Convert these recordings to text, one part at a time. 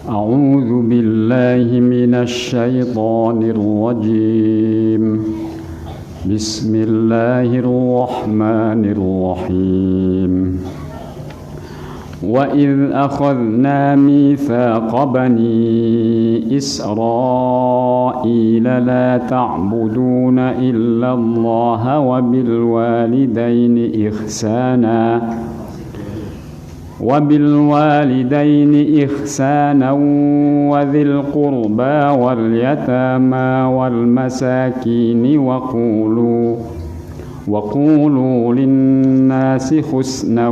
أعوذ بالله من الشيطان الرجيم بسم الله الرحمن الرحيم وإذ أخذنا ميثاق بني إسرائيل لا تعبدون إلا الله وبالوالدين إحسانا وذي القربى واليتامى والمساكين وقولوا للناس حسنا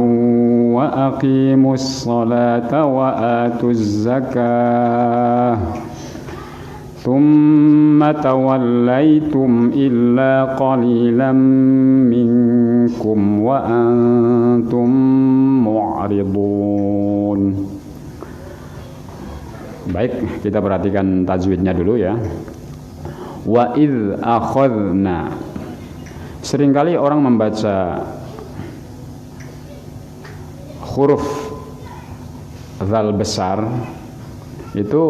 وأقيموا الصلاة وآتوا الزكاة ثم توليتم إلا قليلا منكم وأنتم معرضون. Baik, kita perhatikan tajwidnya dulu ya. Wa idz akhadna. Seringkali orang membaca huruf zal besar itu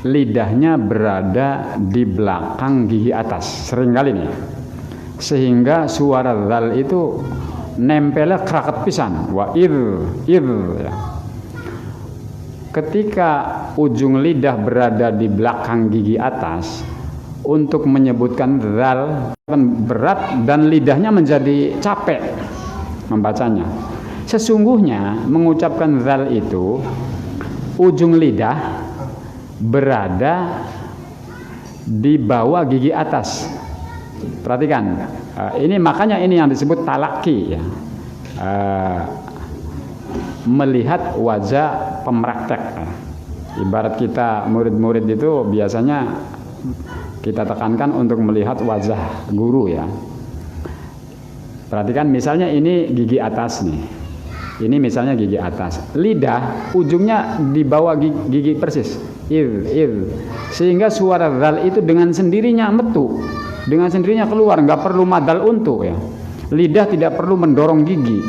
lidahnya berada di belakang gigi atas, seringkali nih, sehingga suara zal itu nempelnya keraket pisan. Wa ir ya. Ketika ujung lidah berada di belakang gigi atas, untuk menyebutkan zal berat dan lidahnya menjadi capek membacanya. Sesungguhnya mengucapkan zal itu ujung lidah berada di bawah gigi atas. Perhatikan, ini makanya ini yang disebut talaki ya. Melihat wajah pemraktek. Ibarat kita murid-murid itu biasanya kita tekankan untuk melihat wajah guru ya. Perhatikan misalnya ini gigi atas nih. Ini misalnya gigi atas. Lidah ujungnya di bawah gigi persis. Ir. Sehingga suara zal itu dengan sendirinya metu. Dengan sendirinya keluar, nggak perlu madal untuk ya. Lidah tidak perlu mendorong gigi.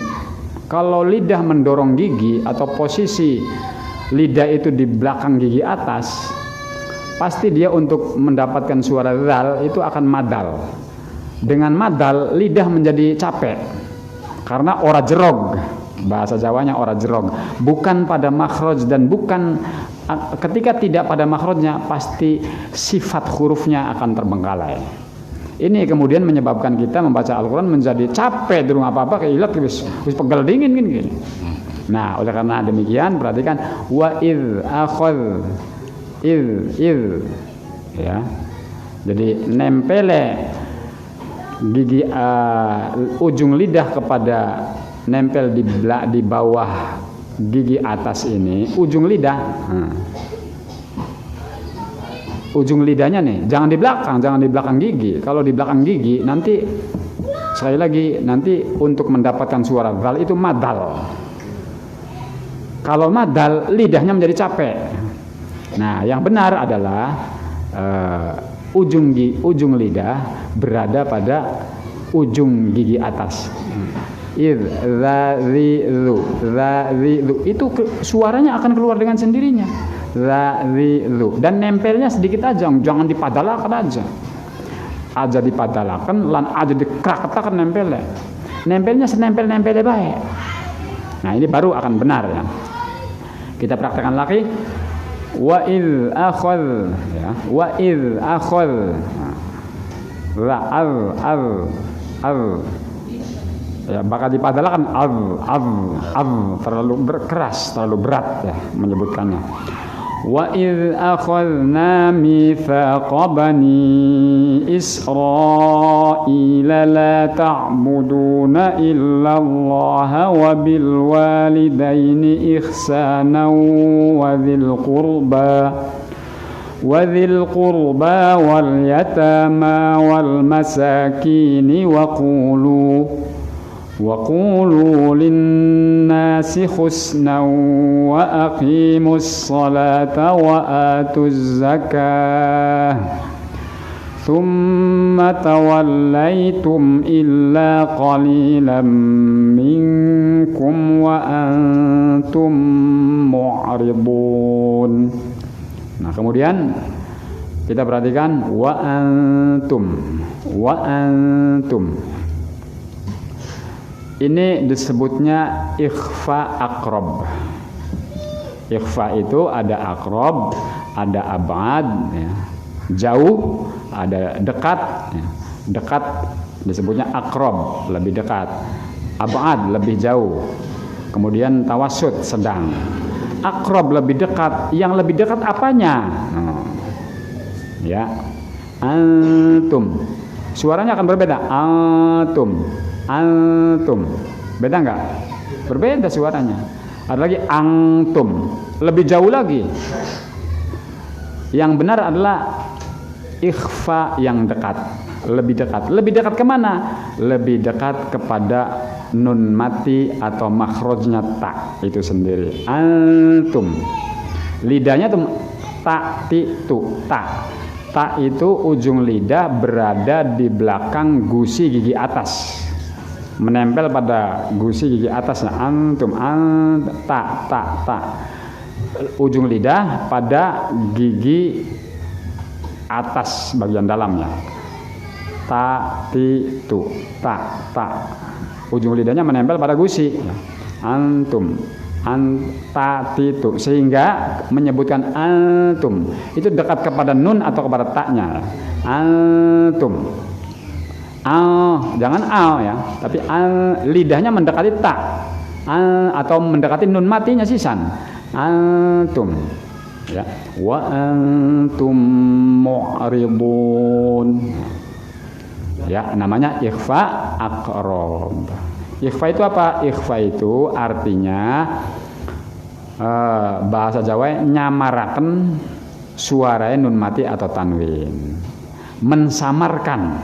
Kalau lidah mendorong gigi atau posisi lidah itu di belakang gigi atas, pasti dia untuk mendapatkan suara zal itu akan madal. Dengan madal lidah menjadi capek karena ora jerog, bahasa Jawanya ora jerog, bukan pada makhraj dan bukan ketika tidak pada makhrajnya pasti sifat hurufnya akan terbengkalai. Ini kemudian menyebabkan kita membaca Al-Quran menjadi capek, durung apa-apa kayak ilat wis pegel dingin gini. Nah, oleh karena demikian perhatikan wa idz akhadh il ya. Jadi nempele gigi ujung lidah kepada nempel di bawah gigi atas ini, ujung lidah. Ujung lidahnya nih, jangan di belakang gigi. Kalau di belakang gigi nanti sekali lagi nanti untuk mendapatkan suara zal itu madal. Kalau madal lidahnya menjadi capek. Nah, yang benar adalah ujung lidah berada pada ujung gigi atas. Zazilu itu suaranya akan keluar dengan sendirinya. Zazilu dan nempelnya sedikit aja, jangan dipadalakan aja. Aja dipadalakan lan aja dikraketakan nempelnya. Nempelnya senempel-nempelnya baik. Nah, ini baru akan benar ya. Kita praktekkan lagi. Wa idz akhadh ya, wa idz akhadh al ya, bakal dipadalakan terlalu keras, terlalu berat ya menyebutkannya. Wa idz akhadna mitsaqa bani Israila la ta'buduna illa Allah wa bil walidaini ihsana wa dhil qurba wal yatama wal masakin وقولوا للناس حسنا وأقيموا الصلاة وآتوا الزكاة ثم توليتم إلا قليلا منكم وأنتم mu'ridun. Nah, kemudian kita perhatikan wa antum. Ini disebutnya ikhfa aqrab. Ikhfa itu ada aqrab, ada abad, ya. Jauh, ada dekat, ya. Dekat disebutnya aqrab, lebih dekat. Abad lebih jauh. Kemudian tawassut, sedang. Aqrab lebih dekat. Yang lebih dekat apanya? Ya, antum. Suaranya akan berbeda. Antum. Beda enggak? Berbeda suaranya. Ada lagi antum. Lebih jauh lagi. Yang benar adalah ikhfa yang dekat. Lebih dekat. Lebih dekat kemana? Lebih dekat kepada nun mati atau makhrajnya ta itu sendiri. Antum. Lidahnya tuh ta ti tu ta. Ta itu ujung lidah berada di belakang gusi gigi atas, menempel pada gusi gigi atasnya. Antum, ta. Ujung lidah pada gigi atas bagian dalamnya. Ta ti tu ta. Ujung lidahnya menempel pada gusi. Antum. Antatitu, sehingga menyebutkan antum itu dekat kepada nun atau kepada taknya. Antum, jangan ya, tapi lidahnya mendekati tak, atau mendekati nun matinya sisan. Antum, ya. Wa antum mu'ridun, ya, namanya ikhfa aqrab. Ikhfa itu apa? Ikhfa itu artinya bahasa Jawa nyamaraken suaranya nun mati atau tanwin. Mensamarkan.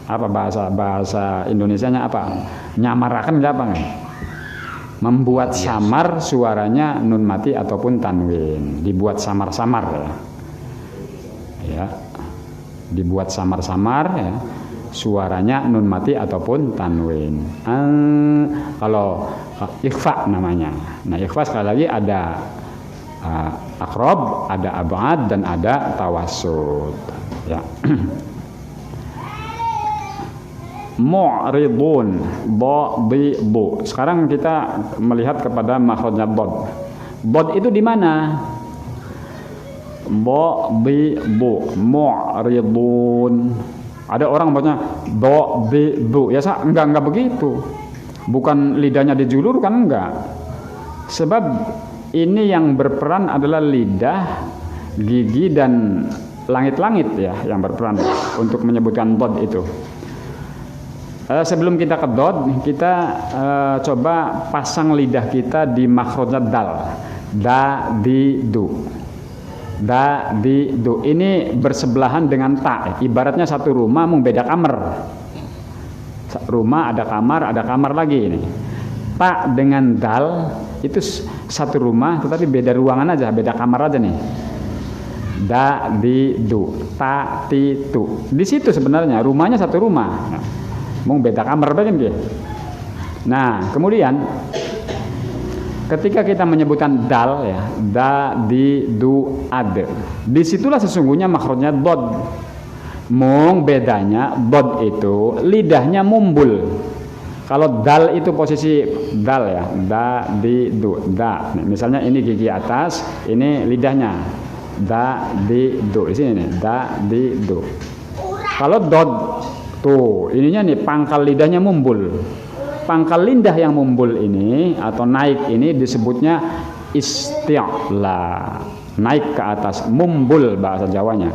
Apa bahasa Indonesianya apa? Nyamaraken apa? Membuat samar suaranya nun mati ataupun tanwin. Dibuat samar-samar, ya. Dibuat samar-samar, ya. Suaranya nun mati ataupun tanwin. Kalau ikhfa namanya. Nah, ikhfa sekali lagi ada aqrab, ada abad, dan ada tawassut, ya. Mu'ridun, bu. Sekarang kita melihat kepada makhrajnya bod. Bod itu di mana? Bu, mu'ridun. Ada orang baca bu, ya enggak begitu. Bukan lidahnya dijulurkan, enggak. Sebab ini yang berperan adalah lidah, gigi, dan langit-langit, ya, yang berperan untuk menyebutkan bod itu. Sebelum kita ke dod, kita coba pasang lidah kita di makhrajnya dal. Da, di, du. Da, di, du. Ini bersebelahan dengan ta. Ibaratnya satu rumah mau beda kamar. Rumah ada kamar lagi ini. Ta dengan dal itu satu rumah tetapi beda ruangan aja, beda kamar aja nih. Da, di, du. Ta, ti, tu. Di situ sebenarnya rumahnya satu rumah. Mau beda kamar begini. Nah, kemudian ketika kita menyebutkan dal, ya, da, di, du, ad, disitulah sesungguhnya makhrajnya bod. Mung bedanya bod itu lidahnya mumbul. Kalau dal itu posisi dal, ya, da, di, du, da. Nih, misalnya ini gigi atas, ini lidahnya, da, di, du. Di sini nih, da, di, du. Kalau dod, tuh, ininya nih pangkal lidahnya mumbul. Pangkal lidah yang mumbul ini atau naik ini disebutnya isti'la, naik ke atas, mumbul bahasa Jawanya.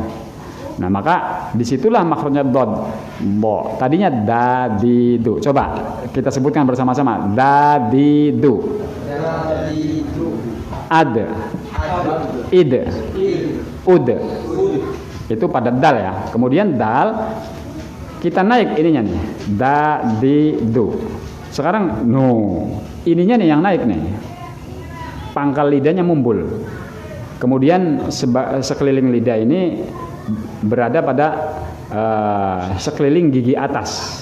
Nah, maka disitulah makhrajnya dod, bo. Tadinya da, di, du. Coba kita sebutkan bersama-sama. Da, di, du. Ad, id, ud. Itu pada dal, ya. Kemudian dal kita naik ininya nih, da, di, du. Sekarang ininya nih yang naik nih, pangkal lidahnya mumbul. Kemudian sekeliling lidah ini berada pada sekeliling gigi atas.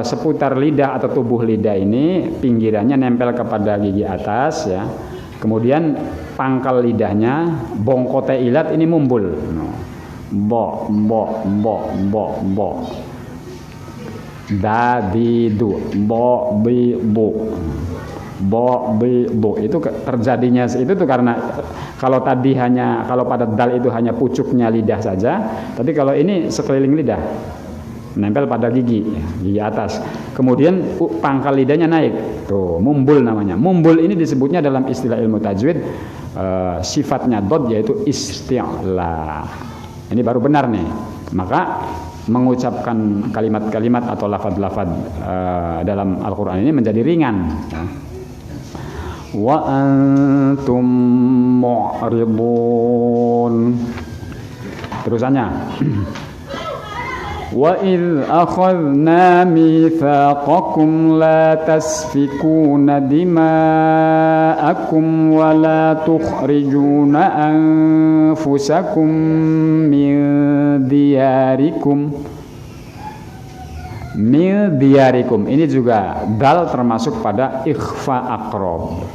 Seputar lidah atau tubuh lidah ini pinggirannya nempel kepada gigi atas, ya. Kemudian pangkal lidahnya bongkote ilat ini mumbul. Bo bo bo bo bo. Da di du bo bi bu. Bo bi bu itu terjadinya itu tuh karena kalau pada dal itu hanya pucuknya lidah saja, tapi kalau ini sekeliling lidah menempel pada gigi atas. Kemudian pangkal lidahnya naik, tuh mumbul namanya. Mumbul ini disebutnya dalam istilah ilmu tajwid sifatnya dod yaitu isti'la. Ini baru benar nih. Maka mengucapkan kalimat-kalimat atau lafaz-lafaz dalam Al-Quran ini menjadi ringan. Wa antum mu'ridun. Terusannya. Wa idh akhadna mitsaqakum la tasfikuna dima'akum wa la tukhrijuna anfusakum min diyarikum. Min diyarikum ini juga dal termasuk pada ikhfa aqrab.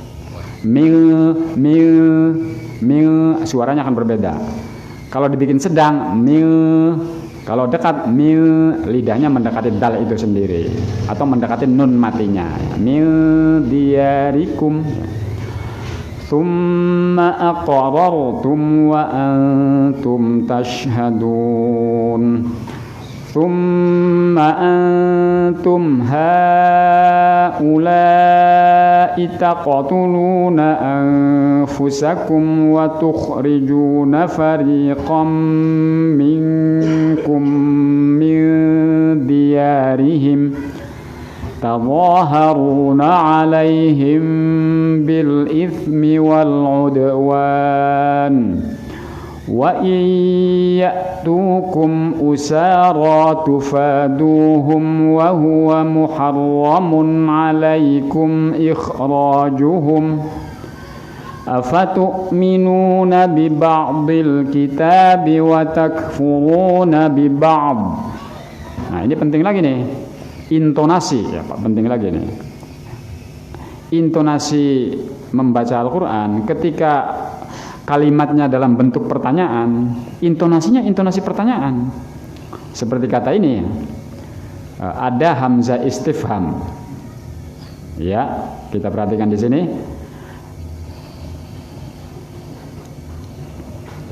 Mil suaranya akan berbeda. Kalau dibikin sedang kalau dekat lidahnya mendekati dal itu sendiri atau mendekati nun matinya. Mil diyarikum. Tsumma aqrartum wa antum tashhadun. Tsumma antum haula'i taqtuluna anfusakum wa tukhrijuna fariqam minkum min diyarihim tadhaharuna 'alaihim bil ithmi wal 'udwan wa iyyatukum usara tufaduhum wa huwa muharramun 'alaikum ikhrajuhum afatu'minuna bi ba'dil kitabi wa takfuruna bi ba'd. Nah, ini penting lagi nih. Intonasi ya Pak, penting lagi nih. Intonasi membaca Al-Qur'an ketika kalimatnya dalam bentuk pertanyaan, intonasinya intonasi pertanyaan. Seperti kata ini, ada hamzah istifham. Ya, kita perhatikan di sini.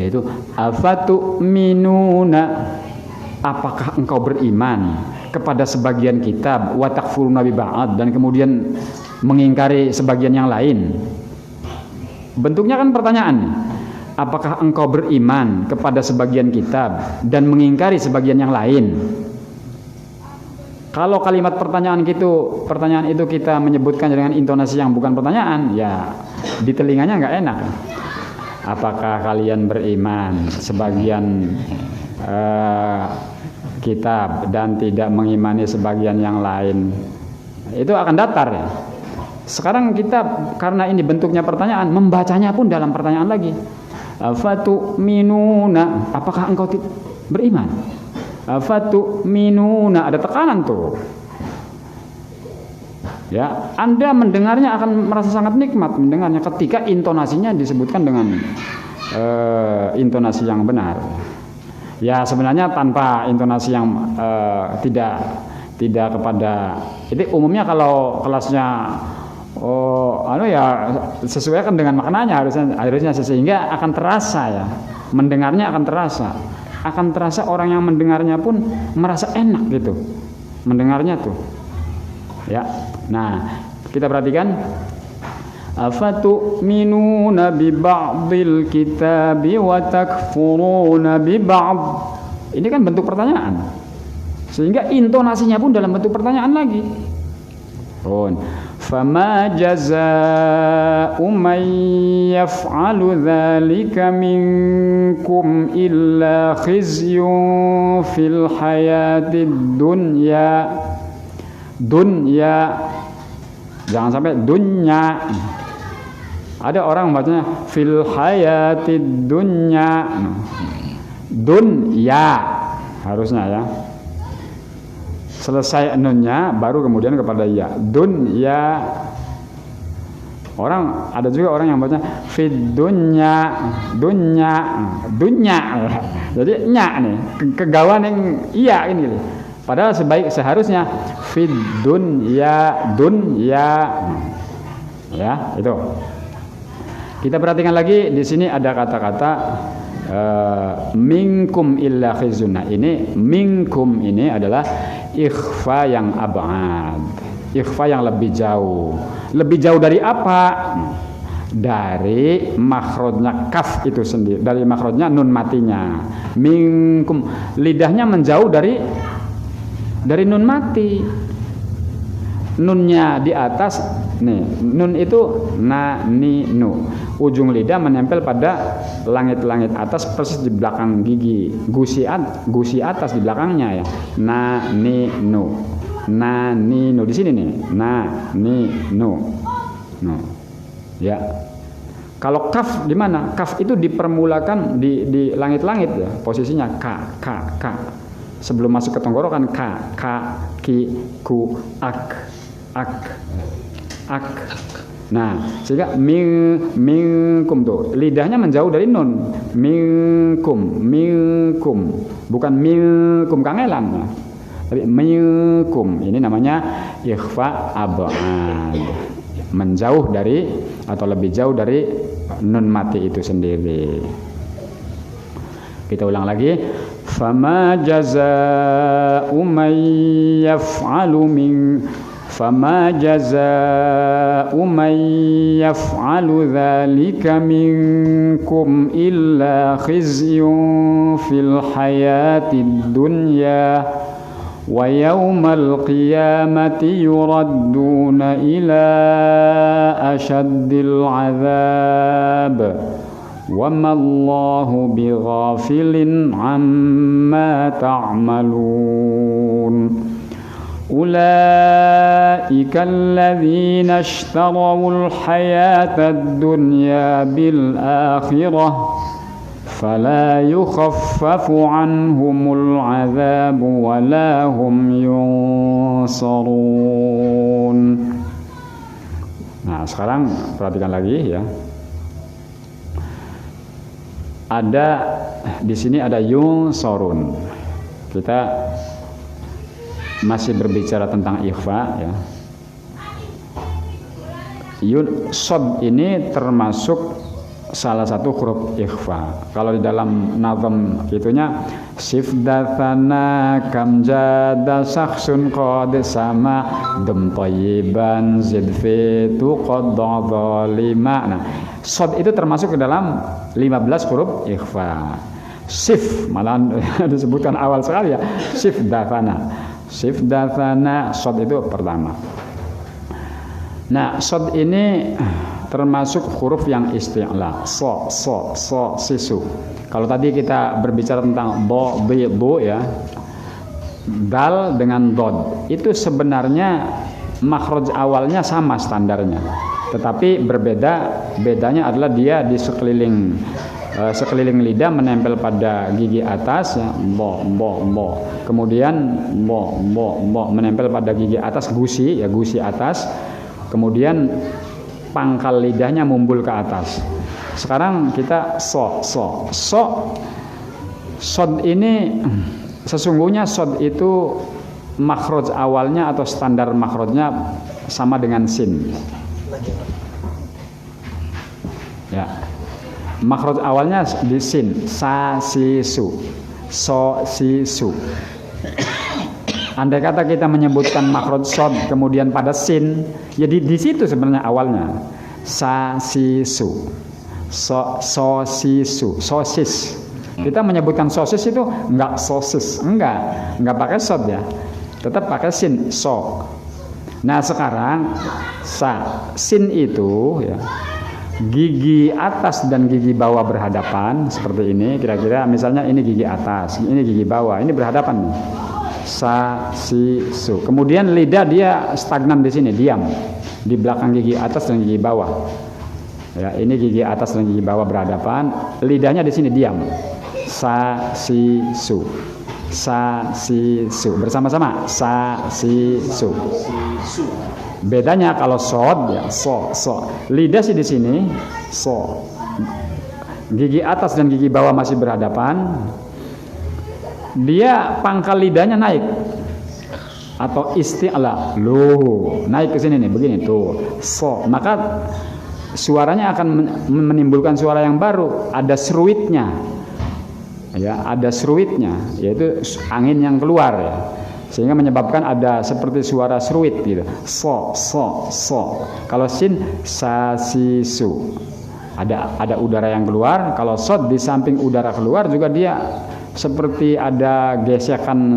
Yaitu afatu minuna, apakah engkau beriman kepada sebagian kitab, wa takfuruna bi ba'd, dan kemudian mengingkari sebagian yang lain. Bentuknya kan pertanyaan. Apakah engkau beriman kepada sebagian kitab dan mengingkari sebagian yang lain? Kalau kalimat pertanyaan itu kita menyebutkan dengan intonasi yang bukan pertanyaan, ya di telinganya nggak enak. Apakah kalian beriman sebagian kitab dan tidak mengimani sebagian yang lain? Itu akan datar ya. Sekarang kita karena ini bentuknya pertanyaan, membacanya pun dalam pertanyaan lagi. Afatu minuna, apakah engkau beriman? Afatu minuna, ada tekanan tuh. Ya, Anda mendengarnya akan merasa sangat nikmat mendengarnya ketika intonasinya disebutkan dengan intonasi yang benar. Ya, sebenarnya tanpa intonasi yang tidak kepada. Jadi umumnya kalau kelasnya sesuaikan dengan maknanya harusnya sehingga akan terasa ya, mendengarnya akan terasa orang yang mendengarnya pun merasa enak gitu mendengarnya tuh ya. Nah, kita perhatikan afatu minuna bi ba'dil kitabi wa takfuruna bi ba'd. Ini kan bentuk pertanyaan sehingga intonasinya pun dalam bentuk pertanyaan lagi. Fama jazaa'u man yaf'alu dzalika minkum illa khizyun fil hayatid dunya. Jangan sampai dunya. Ada orang bacanya fil hayatid dunya. Dunya harusnya ya. Selesai nunnya baru kemudian kepada ya. Dunya Ada juga orang yang baca fid dunya. Jadi nya nih, kegawan yang iya ini. Padahal seharusnya fid dunya. Ya, itu. Kita perhatikan lagi di sini ada kata-kata minkum illa khizun. Nah, ini minkum ini adalah ikhfa yang ab'ad. Ikhfa yang lebih jauh. Lebih jauh dari apa? Dari makhrajnya kaf itu sendiri, dari makhrajnya nun matinya. Minkum, lidahnya menjauh dari nun mati. Nunnya di atas nih, nun itu na ni nu. Ujung lidah menempel pada langit-langit atas persis di belakang gigi. Gusi atas di belakangnya ya. Na ni nu. Na ni nu di sini nih. Na ni nu. No. Ya. Kalau kaf di mana? Kaf itu dipermulakan di langit-langit ya. Posisinya ka. Sebelum masuk ke tenggorokan ka, ki, ku, ak. Nah, sehingga minkum tuh lidahnya menjauh dari nun. Minkum, bukan minkum kangelan. Nah. Tapi minkum ini namanya ikhfa ab'ad. Menjauh dari atau lebih jauh dari nun mati itu sendiri. Kita ulang lagi. Fama jazaa'u man yaf'alu dzalika minkum illa khizyun fil hayatid dunya wa yawmal qiyamati yuradduna ila ashaddil 'adzab wa mallahu bighafilin 'amma ta'malun. أولئك الذين اشتروا الحياة الدنيا بالآخرة فلا يخفف عنهم العذاب ولا هم ينصرون. Nah, sekarang perhatikan lagi ya. Ada di sini ada yunsorun. Kita masih berbicara tentang ikhfa ya. Sod ini termasuk salah satu huruf ikhfa. Kalau di dalam nazam itunya sifdatsana kam jada sakhsun qad sama dum thayyiban zid fi tuqad zalima. Nah, sod itu termasuk ke dalam 15 huruf ikhfa. Sif malah disebutkan awal sekali ya. Sifdatsana sod itu pertama. Nah, sod ini termasuk huruf yang isti'la. So, sisu. Kalau tadi kita berbicara tentang do, ya. Dal dengan dod. Itu sebenarnya makhraj awalnya sama standarnya. Tetapi bedanya adalah dia di sekeliling lidah menempel pada gigi atas ya, bo. Kemudian bo menempel pada gigi atas gusi atas. Kemudian pangkal lidahnya mumbul ke atas. Sekarang kita sod ini sesungguhnya sod itu makhraj awalnya atau standar makhrajnya sama dengan sin. Ya. Makhraj awalnya di sin, sa si su, so si su. Andai kata kita menyebutkan makhraj sod kemudian pada sin, jadi di situ sebenarnya awalnya sa si su, so si su, sosis. Kita menyebutkan sosis itu enggak sosis, enggak pakai sod ya, tetap pakai sin, so. Nah sekarang sin itu ya. Gigi atas dan gigi bawah berhadapan seperti ini kira-kira, misalnya ini gigi atas, ini gigi bawah, ini berhadapan nih. Sa si su. Kemudian lidah dia stagnan di sini, diam di belakang gigi atas dan gigi bawah. Ya, ini gigi atas dan gigi bawah berhadapan, lidahnya di sini diam. Sa si su. sa si su bersama-sama sa si su. Bedanya kalau sod ya so. Lidah sih di sini so. Gigi atas dan gigi bawah masih berhadapan. Dia pangkal lidahnya naik atau isti'la. Loh, naik ke sini nih begini tuh. So, maka suaranya akan menimbulkan suara yang baru, ada seruitnya. Ya, ada seruitnya, yaitu angin yang keluar ya. Sehingga menyebabkan ada seperti suara seruit gitu. So. Kalau sin sa si su. Ada udara yang keluar. Kalau sod di samping udara keluar juga dia seperti ada gesekan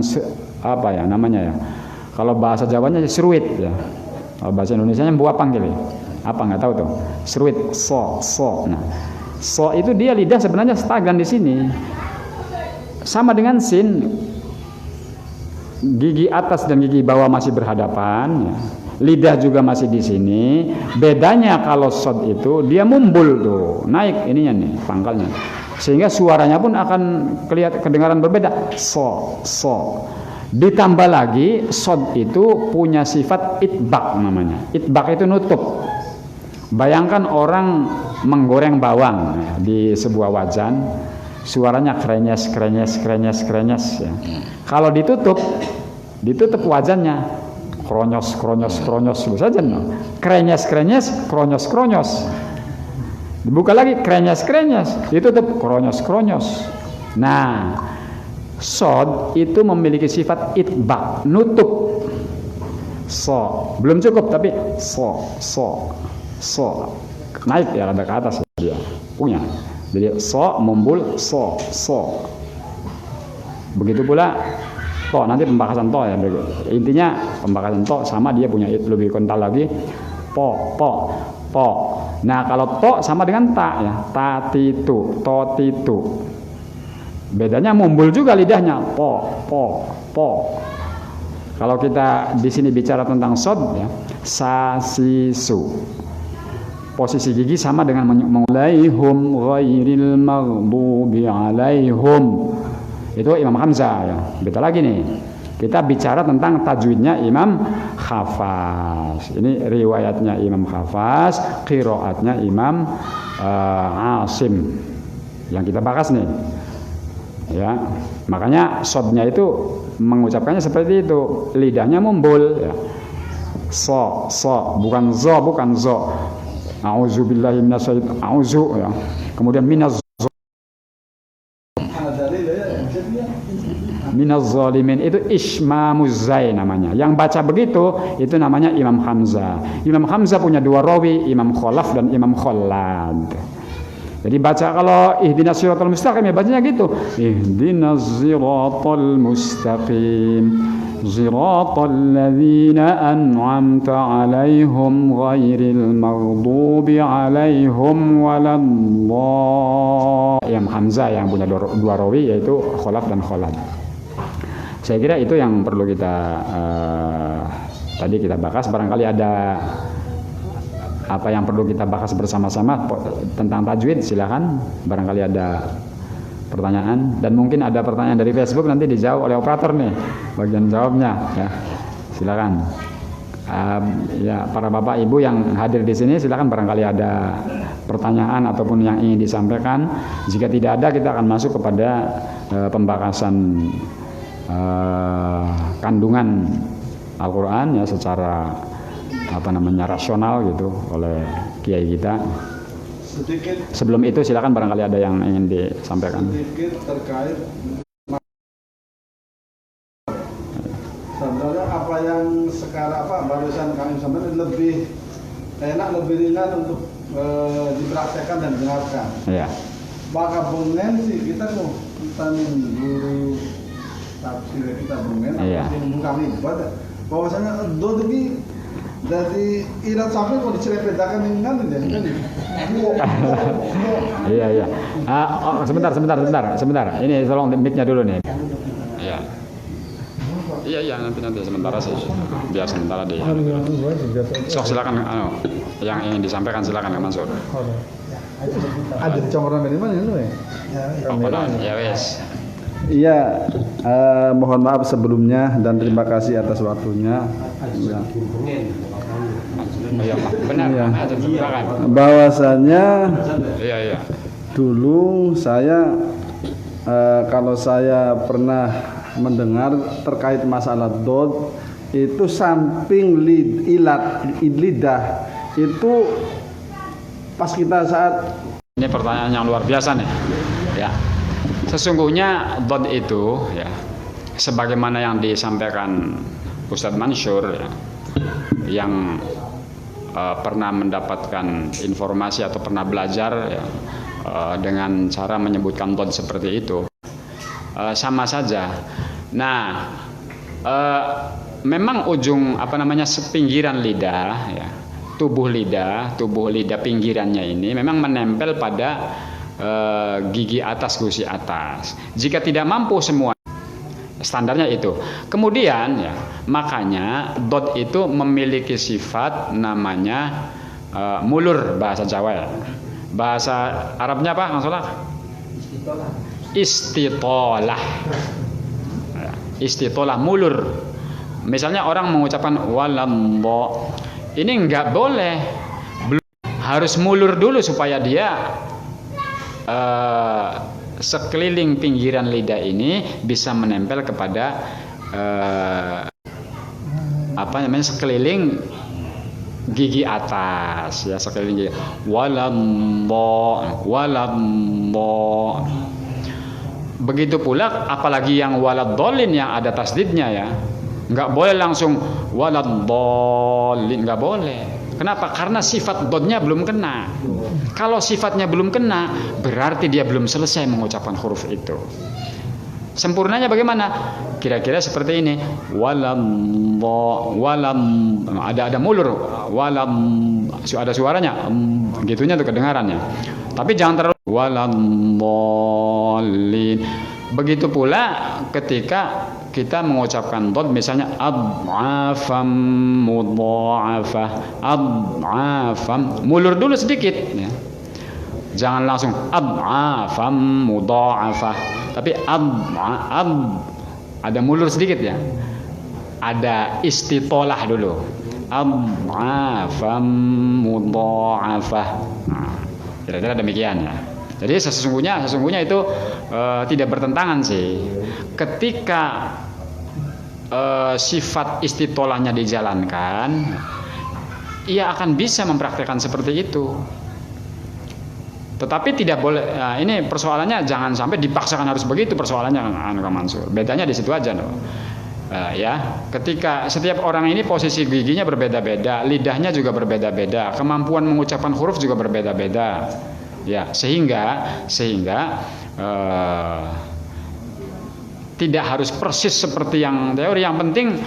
apa ya namanya ya. Kalau bahasa Jawanya seruit ya. Kalau bahasa Indonesianya buapang gitu. Apa nggak tahu tuh. Seruit so. Nah, so itu dia lidah sebenarnya stagnan di sini. Sama dengan sin. Gigi atas dan gigi bawah masih berhadapan, ya. Lidah juga masih di sini. Bedanya kalau sod itu dia mumbul tuh, naik ininya nih pangkalnya, sehingga suaranya pun akan kedengaran berbeda. So. Ditambah lagi sod itu punya sifat itbak namanya. Itbak itu nutup. Bayangkan orang menggoreng bawang ya, di sebuah wajan. Suaranya krenyes ya. Kalau ditutup wajannya kronyos saja no. Krenyes kronyos. Dibuka lagi krenyes ditutup kronyos. Nah, sod itu memiliki sifat itbak, nutup. So, belum cukup tapi so. Naik ya rada ke atas dia punya. Jadi so mumbul so. Begitu pula to, nanti pembahasan to ya. Intinya pembahasan to sama dia punya lebih kental lagi po. Nah, kalau to sama dengan ta ya. Ta titu, to titu. Bedanya mumbul juga lidahnya po. Kalau kita di sini bicara tentang sod ya, sa si su. Posisi gigi sama dengan mengulaihum ghairil maghdubi alaihum. Itu Imam Hamzah ya. Beda lagi nih. Kita bicara tentang tajwidnya Imam Hafaz. Ini riwayatnya Imam Hafaz, qiraatnya Imam Asim. Yang kita bahas nih. Ya. Makanya sodnya itu mengucapkannya seperti itu. Lidahnya mumbul ya. So, bukan zo. A'udzubillahi minasyaitonir a'udzu ya. Kemudian minaz zalimin itu ismamuz zai namanya. Yang baca begitu itu namanya Imam Hamzah. Imam Hamzah punya dua rawi, Imam Khalaf dan Imam Khallad. Jadi baca kalau ihdinas siratal mustaqim ya bacanya gitu. Ihdinas siratal mustaqim. Siratal ladzina an'amta 'alaihim ghairil maghdubi 'alaihim waladdallin. Imam Hamzah yang punya dua rawi yaitu Khalaf dan Khallad. Saya kira itu yang perlu kita tadi kita bahas. Barangkali ada apa yang perlu kita bahas bersama-sama tentang tajwid, silakan. Barangkali ada pertanyaan, dan mungkin ada pertanyaan dari Facebook nanti dijawab oleh operator nih bagian jawabnya ya. Silakan. Ya, para bapak ibu yang hadir di sini silakan, barangkali ada pertanyaan ataupun yang ingin disampaikan. Jika tidak ada, kita akan masuk kepada pembahasan kandungan Al-Qur'an ya secara rasional gitu oleh kiai kita. Sedikit. Sebelum itu silakan barangkali ada yang ingin disampaikan. Sedikit terkait sebenarnya apa yang sekarang barusan kami sampaikan lebih enak, lebih ringan untuk dipraktekkan dan dengarkan. Ya. Maka bungen sih kita tuh guru tafsir kita bungen apa sih kami ibadah bahwasanya dodi dari irat sampai kok dicerepetakan dengan kan. Iya. Sebentar. Ini tolong mic-nya dulu nih. Iya. Iya, nanti sementara sih. Biar sementara deh. Sok silakan yang ingin disampaikan silakan Mansur. Ada di comoran dari mana itu ya? Ya wes. Iya, mohon maaf sebelumnya dan terima kasih atas waktunya. Ya. Benar, Iya. silakan. Bahwasanya Iya, iya. dulu saya kalau saya pernah mendengar terkait masalah dot itu samping lidah itu pas kita saat Ini pertanyaan yang luar biasa nih. Ya. Sesungguhnya dot itu ya sebagaimana yang disampaikan Ustadz Mansur ya, yang pernah mendapatkan informasi atau pernah belajar ya, dengan cara menyebutkan dot seperti itu sama saja. Nah, memang ujung sepinggiran lidah ya, tubuh lidah pinggirannya ini memang menempel pada gigi atas, gusi atas. Jika tidak mampu semua, standarnya itu. Kemudian ya, makanya dot itu memiliki sifat namanya mulur bahasa Jawa ya. Bahasa Arabnya apa, Mas Solah? Istitolah. Istitolah, mulur. Misalnya orang mengucapkan walambo, ini nggak boleh, harus mulur dulu supaya dia sekeliling pinggiran lidah ini bisa menempel kepada sekeliling gigi atas ya, sekeliling gigi. Walambo. Begitu pula apalagi yang waladolin yang ada tasdidnya ya, nggak boleh langsung waladolin, nggak boleh. Kenapa? Karena sifat dotnya belum kena. Kalau sifatnya belum kena, berarti dia belum selesai mengucapkan huruf itu. Sempurnanya bagaimana? Kira-kira seperti ini. Walam ada mulur. Walam ada suaranya. Gitunya tuh kedengarannya. Tapi jangan terlalu walambolin. Begitu pula ketika kita mengucapkan dot, misalnya ad'afam mudha'afah, ad'afam, mulur dulu sedikit ya. Jangan langsung ad'afam mudha'afah, tapi ada mulur sedikit ya. Ada istitolah dulu. Ad'afam mudha'afah. Nah, kira-kira demikian ya. Jadi sesungguhnya itu tidak bertentangan sih. Ketika sifat istitolahnya dijalankan, ia akan bisa mempraktikkan seperti itu. Tetapi tidak boleh. Nah, ini persoalannya jangan sampai dipaksakan harus begitu persoalannya, Kang Mansur. Bedanya di situ aja loh. Ya, ketika setiap orang ini posisi giginya berbeda-beda, lidahnya juga berbeda-beda, kemampuan mengucapkan huruf juga berbeda-beda. Ya, sehingga tidak harus persis seperti yang teori. Yang penting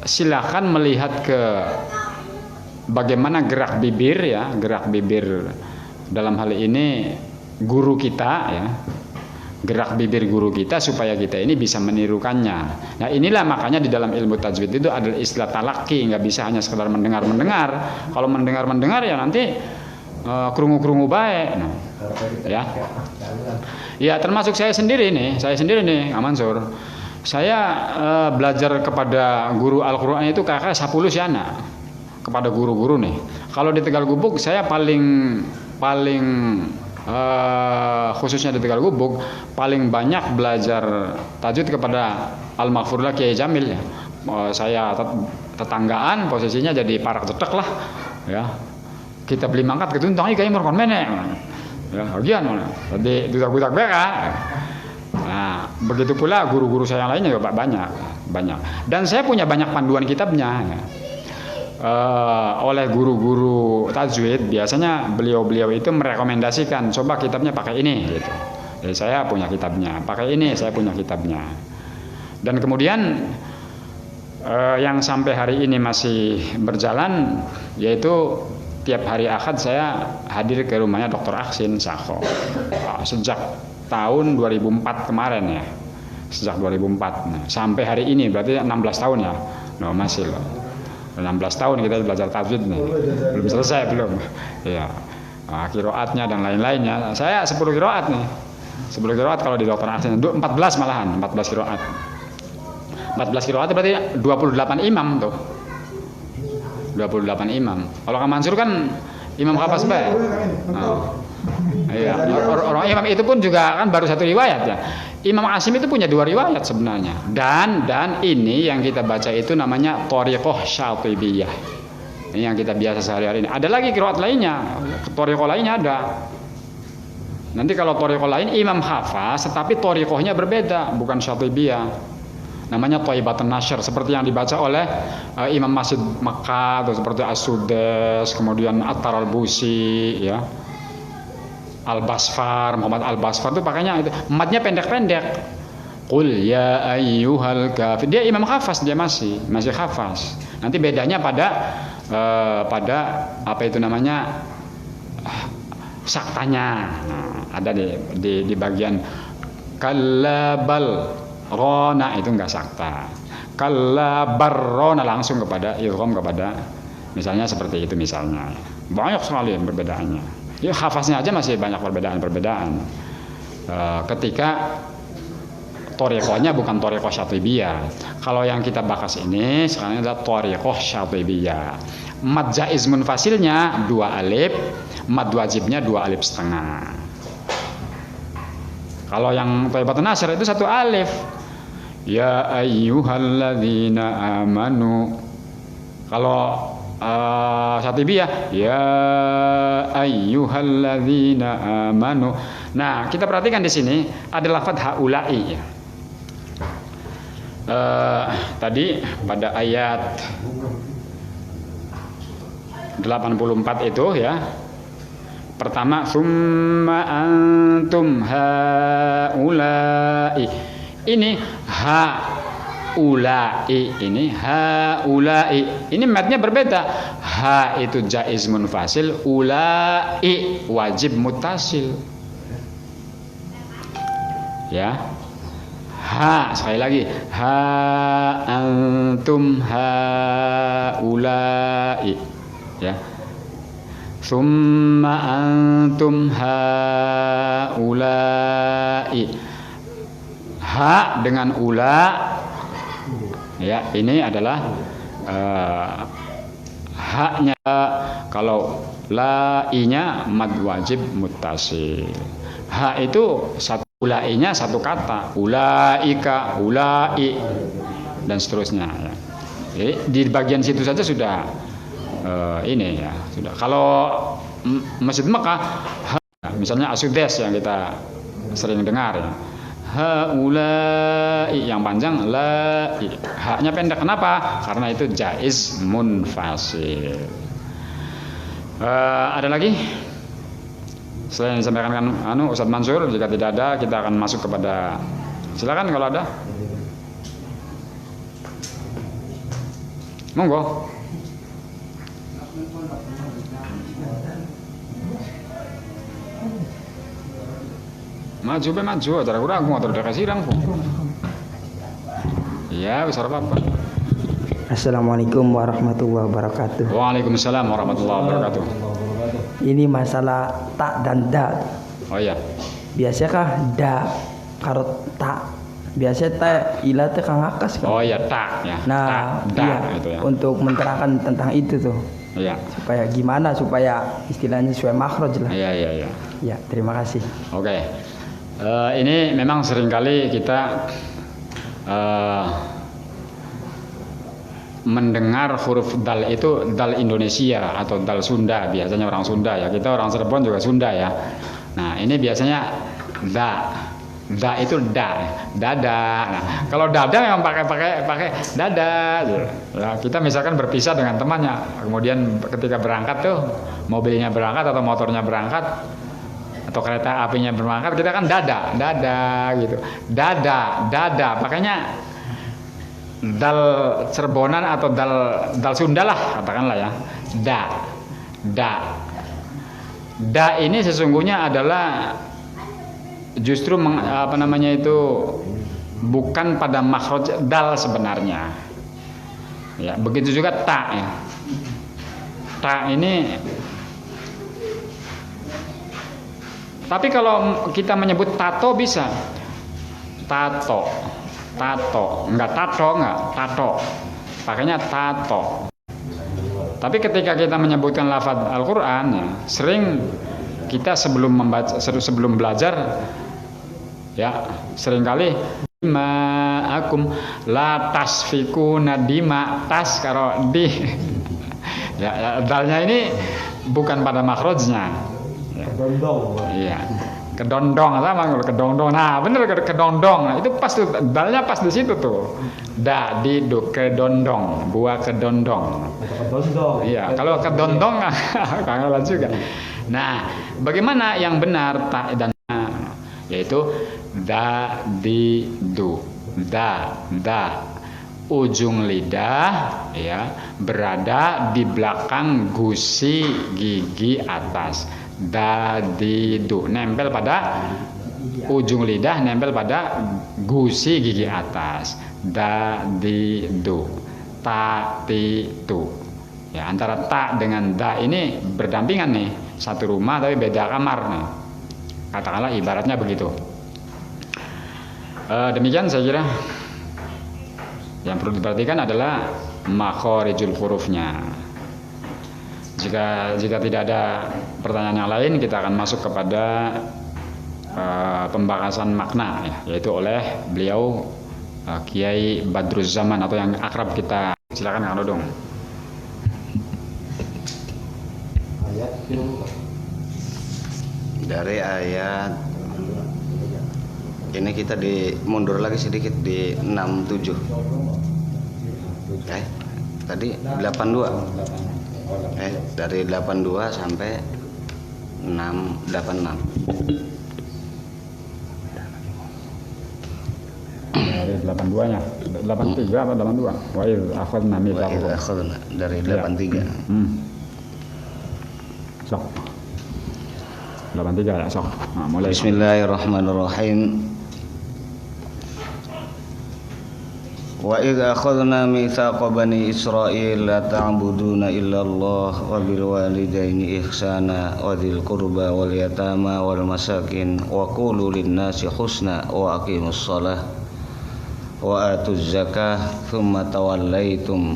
silakan melihat ke bagaimana gerak bibir ya, gerak bibir dalam hal ini guru kita ya, gerak bibir guru kita supaya kita ini bisa menirukannya. Nah, inilah makanya di dalam ilmu tajwid itu adalah istilah talaki, nggak bisa hanya sekedar mendengar. Kalau mendengar ya nanti kerungu-kerungu baik. Nah, ya termasuk saya sendiri nih Kang Mansur. Saya belajar kepada guru Al-Quran itu kakak 10 sih anak kepada guru-guru nih. Kalau di Tegal Gubuk saya paling khususnya di Tegal Gubuk paling banyak belajar tajwid kepada Al-Maghfurlah Kiai Jamil ya. Saya tetanggaan, posisinya jadi parak cetek lah ya. Kita beli mangkat ketuntang kayak merkon menek. Ya, bagian mana? Tadi budak-budak BK. Nah, begitu pula guru-guru saya yang lainnya juga banyak. Dan saya punya banyak panduan kitabnya. Ya. Oleh guru-guru tajwid biasanya beliau-beliau itu merekomendasikan coba kitabnya pakai ini gitu. Jadi saya punya kitabnya, pakai ini saya punya kitabnya. Dan kemudian yang sampai hari ini masih berjalan yaitu tiap hari Ahad saya hadir ke rumahnya Dr. Aksin Sakho sejak tahun 2004 kemarin ya, sejak 2004 nah, sampai hari ini berarti 16 tahun ya, no, masih loh 16 tahun kita belajar tajwid nih, belum selesai belum ya, qiraatnya dan lain-lainnya saya 10 qiraat nih 10 qiraat kalau di dokter asing 14 malahan, 14 qiraat. 14 qiraat berarti 28 imam tuh. 28 imam. Kalau Kang Mansur kan imam hafaz bae. Iya, orang imam itu pun juga kan baru satu riwayat ya. Imam Asim itu punya 2 riwayat sebenarnya. Dan ini yang kita baca itu namanya Thariqah Syatibiyah. Ini yang kita biasa sehari-hari ini. Ada lagi qiraat lainnya, thariqah lainnya ada. Nanti kalau thariqah lain imam hafaz, tetapi thariqahnya berbeda, bukan Syatibiyah. Namanya Thaibatun Nashr, seperti yang dibaca oleh Imam Masjid Makkah atau seperti As-Sudais, kemudian At-Taralbusi, ya. Al-Basfar, Muhammad Al-Basfar itu pakainya itu matnya pendek-pendek. Qul ya ayyuhal kafir. Dia imam hafaz, dia masih hafaz. Nanti bedanya pada apa itu namanya saktanya. Ada di bagian kallabal rona itu enggak sakta. Kallabarrona langsung kepada idgham kepada misalnya seperti itu misalnya. Banyak sekali perbedaannya. Ya hafaznya aja masih banyak perbedaan-perbedaan. Ketika thariqahnya bukan thariqah Syatibiyah. Kalau yang kita bahas ini sekarang adalah thariqah Syatibiyah. Mad jaiz munfasilnya 2 alif, mad wajibnya 2 alif setengah. Kalau yang Thaibatun Nashr itu 1 alif. Ya ayyuhalladzina amanu. Kalau Syatibiyah ya ayyuhalladzina amanu. Nah, kita perhatikan di sini ada lafadz haula'i. Tadi pada ayat 84 itu ya. Pertama summa antum haula'i. Ini haula'i, ini haula'i. Ini matnya berbeda. Ha itu jaiz munfasil, ula'i wajib muttasil. Ya. Ha, sekali lagi. Ha antum haula'i. Ya. Summa antum haula'i. Ha dengan ula, ya ini adalah haknya. Kalau la-nya mad wajib muttasil. Ha itu satu, ula-nya satu kata, ulaika, ulai dan seterusnya ya. Jadi, di bagian situ saja sudah ini ya, sudah. Kalau Masjid Mekah misalnya As-Sudais yang kita sering dengar ya. Haulai yang panjang la, haknya pendek. Kenapa? Karena itu jaiz munfasil. Ada lagi selain yang disampaikan Ustadz Mansur? Jika tidak ada, kita akan masuk kepada, silakan kalau ada, monggo. Maju be maju, acara kurang aku motor udah kasih rangku. Iya, besar apa? Assalamualaikum warahmatullahi wabarakatuh. Waalaikumsalam warahmatullahi wabarakatuh. Ini masalah tak dan da. Oh iya. Biasanya kah da karo tak? Biasanya tak ilah teh kang akas kan? Oh iya, tak ya. Nah, tak, iya, gitu ya. untuk menerangkan tentang itu tuh. Iya. Supaya gimana supaya istilahnya sesuai makhraj lah. Iya. Ya, terima kasih. Oke. Ini memang seringkali kita mendengar huruf dal itu dal Indonesia atau dal Sunda, biasanya orang Sunda ya. Kita orang Cirebon juga Sunda ya. Nah, ini biasanya da itu dada. Nah, kalau dada yang pakai dada gitu. Nah, kita misalkan berpisah dengan temannya, kemudian ketika berangkat tuh mobilnya berangkat atau motornya berangkat atau kereta apinya berangkat, kita kan dada gitu. Dada pakainya dal Cirebonan atau dal Sunda lah katakanlah ya. Da ini sesungguhnya adalah justru bukan pada makhraj dal sebenarnya. Ya, begitu juga ta ya. Ta ini Tapi kalau kita menyebut tato bisa. Tato. Enggak tato, enggak. Tato. Pakainya tato. Tapi ketika kita menyebutkan lafaz Al-Quran, ya, sering kita sebelum belajar, ya seringkali ma'akum la tasfikuna dima tas karo di ya dalnya ini bukan pada makhrajnya. Kedondong. Iya. Kedondong sama kalau kedondong. Nah, bener kedondong. Nah, itu pas tuh dalnya pas di situ tuh. Da di do kedondong, buah kedondong. Kedondong. Iya, kalau kedondong kangelan juga. Nah, bagaimana yang benar ta dan na? Yaitu da di du. Da ujung lidah ya berada di belakang gusi gigi atas. Dadidu nempel pada ujung lidah, nempel pada gusi gigi atas. Dadidu tatitu ya, antara ta dengan da ini berdampingan nih, satu rumah tapi beda kamar nih, katakanlah ibaratnya begitu. Demikian saya kira yang perlu diperhatikan adalah makhorijul hurufnya. Jika tidak ada pertanyaan yang lain, kita akan masuk kepada pembahasan makna ya, yaitu oleh beliau Kiai Badruz Zaman atau yang akrab kita. Silakan Kang Dodong. Dari ayat ini kita mundur lagi sedikit di 67. Tadi 82. Dari 82 sampai 686. Dari 82-nya. 83 atau 82? Wa idz akhadna mitsaqakum. Dari 83. Sok. 83 ya, sok. Nah, mulai. Bismillahirrahmanirrahim. Wa idza akhadna mitsaqa bani Israil la ta'buduna illallah wa bil walidaini ihsana wa dzil qurba wal yatama wal masakin wa qulu lin nasi husna wa aqimus shalah wa atuz zakah thumma tawallaitum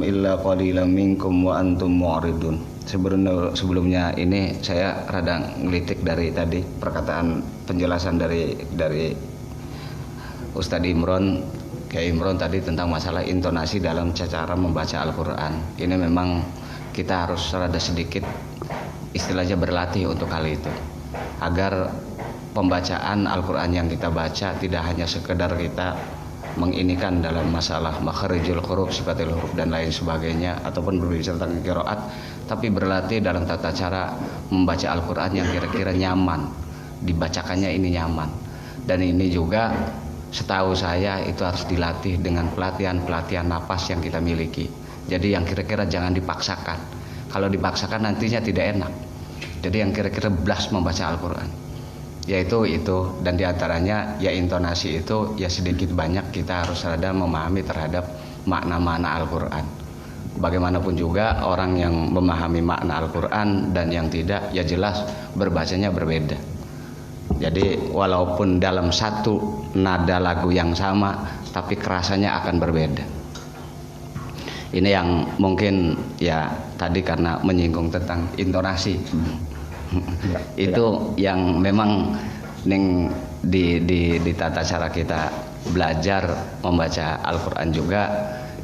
illa qalilan minkum wa antum mu'ridun. Sebelumnya ini saya rada ngelitik dari tadi perkataan penjelasan dari Ustadz Imron, Kiai Imron tadi tentang masalah intonasi dalam cara membaca Al-Quran. Ini memang kita harus rada sedikit istilahnya berlatih untuk hal itu, agar pembacaan Al-Quran yang kita baca tidak hanya sekedar kita menginikan dalam masalah makharijul huruf, sifatil huruf dan lain sebagainya, ataupun berbicara tentang qiraat, tapi berlatih dalam tata cara membaca Al-Quran yang kira-kira nyaman, dibacakannya ini nyaman. Dan ini juga setahu saya itu harus dilatih dengan pelatihan napas yang kita miliki. Jadi yang kira-kira jangan dipaksakan. Kalau dipaksakan nantinya tidak enak. Jadi yang kira-kira blas membaca Al-Quran, yaitu itu. Dan diantaranya ya intonasi itu ya sedikit banyak kita harus rada memahami terhadap makna-makna Al-Quran. Bagaimanapun juga orang yang memahami makna Al-Quran dan yang tidak, ya jelas berbacanya berbeda. Jadi walaupun dalam satu nada lagu yang sama, tapi kerasanya akan berbeda. Ini yang mungkin ya tadi karena menyinggung tentang intonasi. Itu yang memang di tata cara kita belajar membaca Al-Quran juga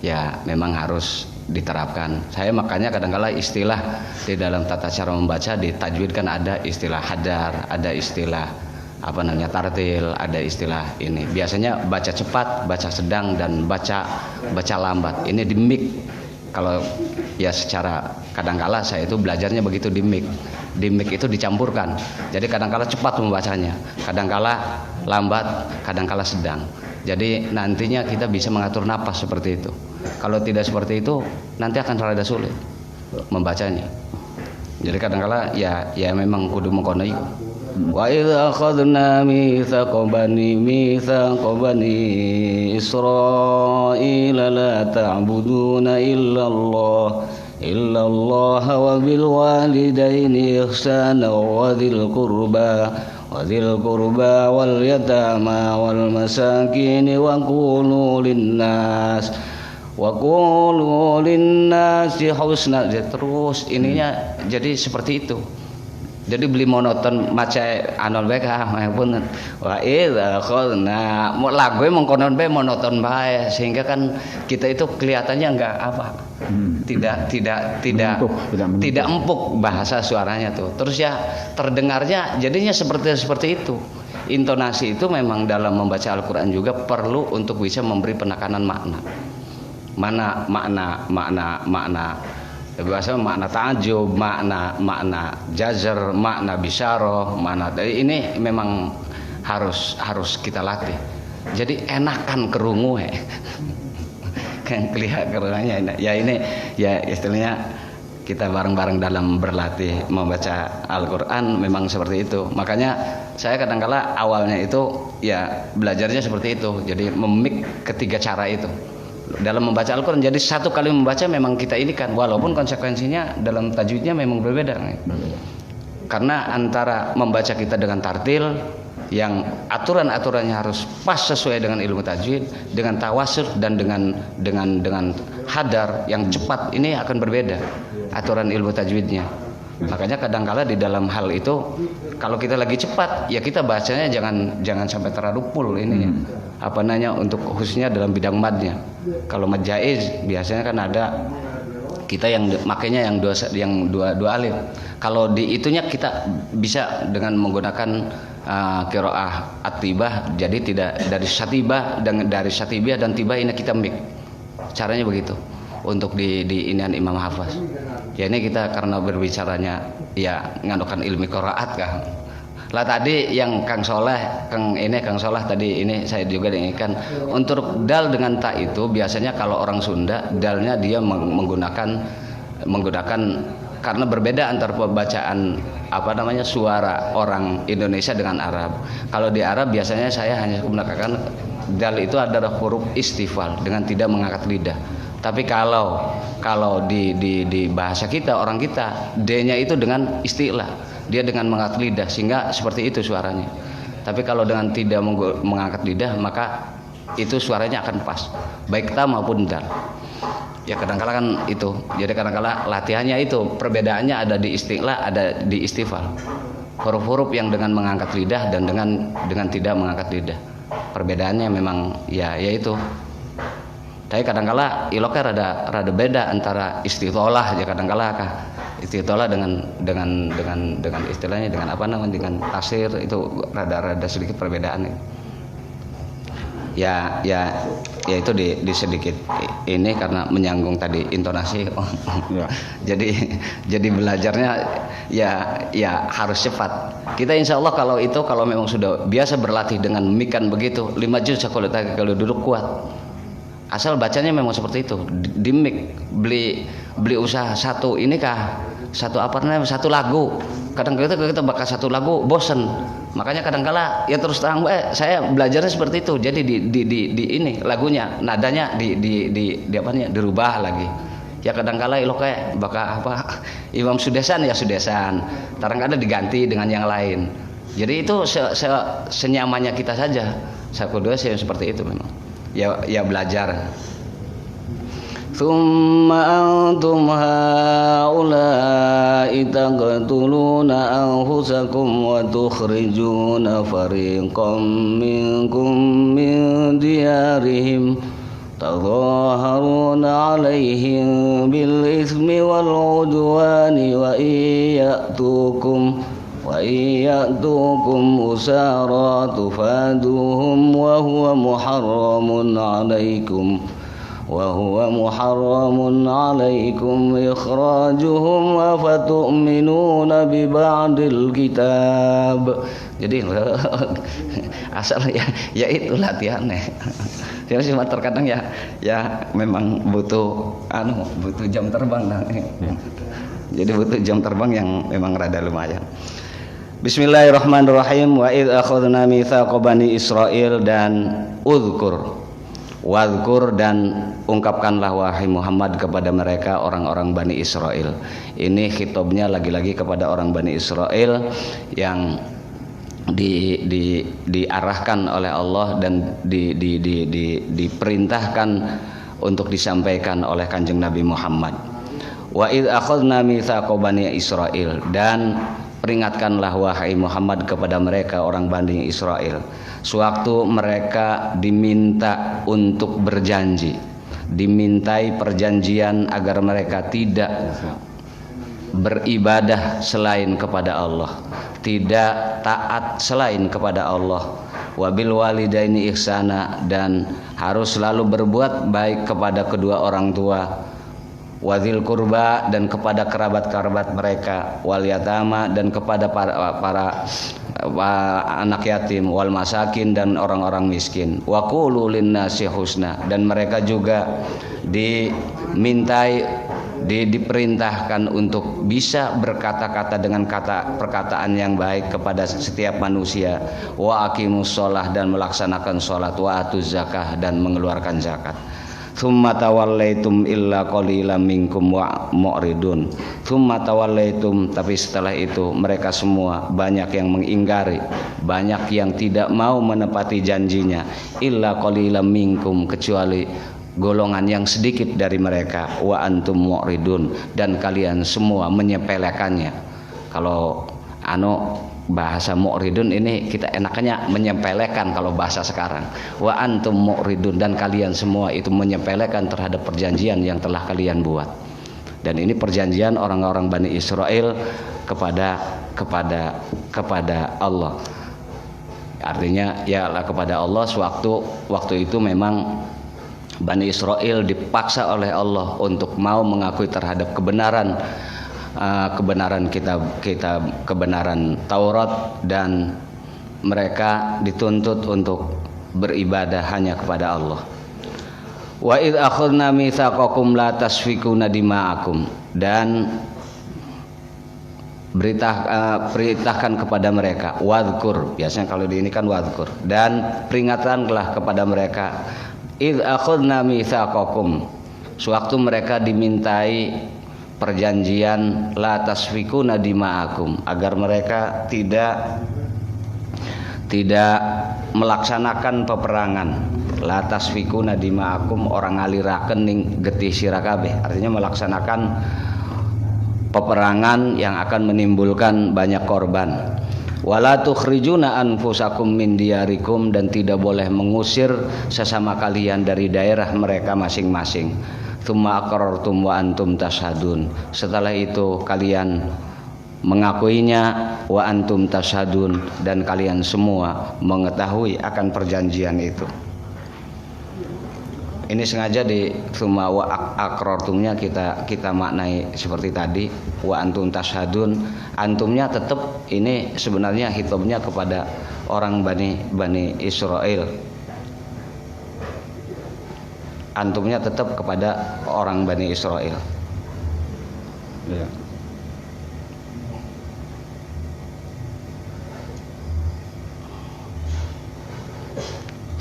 ya memang harus diterapkan. Saya makanya kadang-kala istilah di dalam tata cara membaca di tajwid kan ada istilah hadar, ada istilah tartil, ada istilah ini. Biasanya baca cepat, baca sedang, dan baca lambat. Ini di mik. Kalau ya secara kadang-kala saya itu belajarnya begitu di mik. Di mik itu dicampurkan. Jadi kadang-kala cepat membacanya, kadang-kala lambat, kadang-kala sedang. Jadi nantinya kita bisa mengatur napas seperti itu. Kalau tidak seperti itu, nanti akan rada sulit membacanya. Jadi kadang-kala ya memang kudu mengkono iku. Wa idza akhadna mitsaqa bani Israil la ta'buduna illallah illallah wa bil walidaini ihsana wa dzil qurba wal yatama wal masakin wa qulu linnasi husna. Terus ininya jadi seperti itu. Jadi beli monoton maca anon bae pun wa idza khulna lagu mengkonon bae monoton bae sehingga kan kita itu kelihatannya enggak apa. Tidak empuk bahasa suaranya tuh. Terus ya terdengarnya jadinya seperti itu. Intonasi itu memang dalam membaca Al-Qur'an juga perlu untuk bisa memberi penekanan makna. Makna bahasa makna ta'ajub, makna jazr, makna bisyarah, makna ini memang harus kita latih. Jadi enakan kerungu kan kelihatannya ya ini ya istilahnya kita bareng-bareng dalam berlatih membaca Al-Qur'an memang seperti itu. Makanya saya kadang-kala awalnya itu ya belajarnya seperti itu. Jadi memik ketiga cara itu. Dalam membaca Al-Quran, jadi satu kali membaca memang kita ini kan, walaupun konsekuensinya dalam tajwidnya memang berbeda. Karena antara membaca kita dengan tartil yang aturan-aturannya harus pas sesuai dengan ilmu tajwid, dengan tawassul dan dengan hadar yang cepat, ini akan berbeda aturan ilmu tajwidnya. Makanya kadang-kala di dalam hal itu kalau kita lagi cepat ya kita bacanya jangan sampai terlalu full ini apa namanya untuk khususnya dalam bidang madnya. Kalau mad jaiz biasanya kan ada kita yang makanya yang dua alif. Kalau di itunya kita bisa dengan menggunakan qiraah at-tibah, jadi tidak dari syatibah dan tibah ini kita mik. Caranya begitu. Untuk di inian Imam Hafaz. Ya ini kita karena berbicaranya ya nganukan ilmu qiraat kan. Lah tadi yang Kang Soleh tadi ini saya juga inginkan untuk dal dengan ta itu biasanya kalau orang Sunda dalnya dia menggunakan karena berbeda antara pembacaan suara orang Indonesia dengan Arab. Kalau di Arab biasanya saya hanya menggunakan dal itu adalah huruf istifal dengan tidak mengangkat lidah. Tapi kalau di bahasa kita orang kita D-nya itu dengan istilah, dia dengan mengangkat lidah sehingga seperti itu suaranya. Tapi kalau dengan tidak mengangkat lidah maka itu suaranya akan pas, baik ta maupun dal. Ya kadang-kala kan itu. Jadi kadang-kala latihannya itu perbedaannya ada di istilah, ada di istifal. Huruf-huruf yang dengan mengangkat lidah dan dengan tidak mengangkat lidah. Perbedaannya memang ya itu. Tapi kadang-kala iloknya rada beda antara istitolah ya kadang-kala kah istitolah dengan istilahnya dengan dengan tafsir itu rada sedikit perbedaan. Ya itu di sedikit ini karena menyanggung tadi intonasi. Ya. Jadi belajarnya ya harus cepat. Kita insya Allah kalau memang sudah biasa berlatih dengan mikan begitu 5 juz kalau duduk kuat. Asal bacanya memang seperti itu, di mik beli usaha satu satu lagu. Kadang-kadang kita bakal satu lagu bosen, makanya kadang-kala ya terus terang saya belajarnya seperti itu. Jadi di ini lagunya nadanya dirubah lagi. Ya kadang-kala kayak bakal Imam Sudesan ya Sudesan, kadang-kadang diganti dengan yang lain. Jadi itu senyamannya kita saja. Saya kedua seperti itu memang. Ya belajar. Tsumma antum haula'i taqtuluna anfusakum wa tukhrijuna fariqam minkum min diyarihim tadhaharuna 'alaihim bil itsmi wal 'udwani wa iyatukum usara tufaduhum wa huwa muharramun 'alaikum ikhrajuhum wa fatu'minuna bi ba'dil kitab. Jadi asal ya itu latihannya. Jadi cuma terkadang ya memang butuh jam terbang Jadi butuh jam terbang yang memang rada lumayan. Bismillahirrahmanirrahim. Wa idz akhadna mitsaqa bani Israil dan uzkur Wadhkur dan ungkapkanlah wahai Muhammad kepada mereka orang-orang Bani Israel. Ini khitabnya lagi-lagi kepada orang Bani Israel yang diarahkan oleh Allah dan diperintahkan untuk disampaikan oleh Kanjeng Nabi Muhammad. Wa id akhadna mitsaqa Bani Israel, dan peringatkanlah wahai Muhammad kepada mereka orang Bani Israel sewaktu mereka diminta untuk berjanji, dimintai perjanjian agar mereka tidak beribadah selain kepada Allah, tidak taat selain kepada Allah, wabil walidaini ihsana, dan harus selalu berbuat baik kepada kedua orang tua, wadzil kurba, dan kepada kerabat-kerabat mereka, wal yatama, dan kepada para anak yatim, wal masakin, dan orang-orang miskin, wa qulu linnasi husna, dan mereka juga diperintahkan untuk bisa berkata-kata dengan perkataan yang baik kepada setiap manusia, wa aqimus shalah, dan melaksanakan salat, wa atuz zakah, dan mengeluarkan zakat. Tsumma tawallaitum illa qalilan minkum wa mu'ridun. Tsumma tawallaitum, tapi setelah itu mereka semua banyak yang mengingkari, banyak yang tidak mau menepati janjinya, illa qalilan minkum, kecuali golongan yang sedikit dari mereka, wa antum mu'ridun, dan kalian semua menyepelekannya. Kalau bahasa mu'ridun ini kita enaknya menyepelekan kalau bahasa sekarang. Wa antum mu'ridun, dan kalian semua itu menyepelekan terhadap perjanjian yang telah kalian buat. Dan ini perjanjian orang-orang Bani Israel kepada Allah. Artinya ialah kepada Allah waktu itu memang Bani Israel dipaksa oleh Allah untuk mau mengakui terhadap kebenaran kebenaran Taurat, dan mereka dituntut untuk beribadah hanya kepada Allah. Wa id akhadna mitsaqakum la tasfikuna dima'akum, dan perintahkan kepada mereka, wadhkur, biasanya kalau di ini kan wadhkur, dan peringatkanlah kepada mereka, id akhadna mitsaqakum, sewaktu mereka dimintai perjanjian, la tasfikuna dima'akum, agar mereka tidak melaksanakan peperangan. La tasfikuna dima'akum, orang ngalirakeun ning getih sira kabeh, artinya melaksanakan peperangan yang akan menimbulkan banyak korban. Wala tukhrijuna anfusakum min diyarikum, dan tidak boleh mengusir sesama kalian dari daerah mereka masing-masing. Tsumma aqrartum wa antum tashhadun, setelah itu kalian mengakuinya, wa antum tashhadun, dan kalian semua mengetahui akan perjanjian itu. Ini sengaja di tsumma wa aqrartumnya kita maknai seperti tadi, wa antum tashhadun. Antumnya tetap ini sebenarnya hitobnya kepada orang Bani Israel. Antumnya tetap kepada orang Bani Israel. Ya.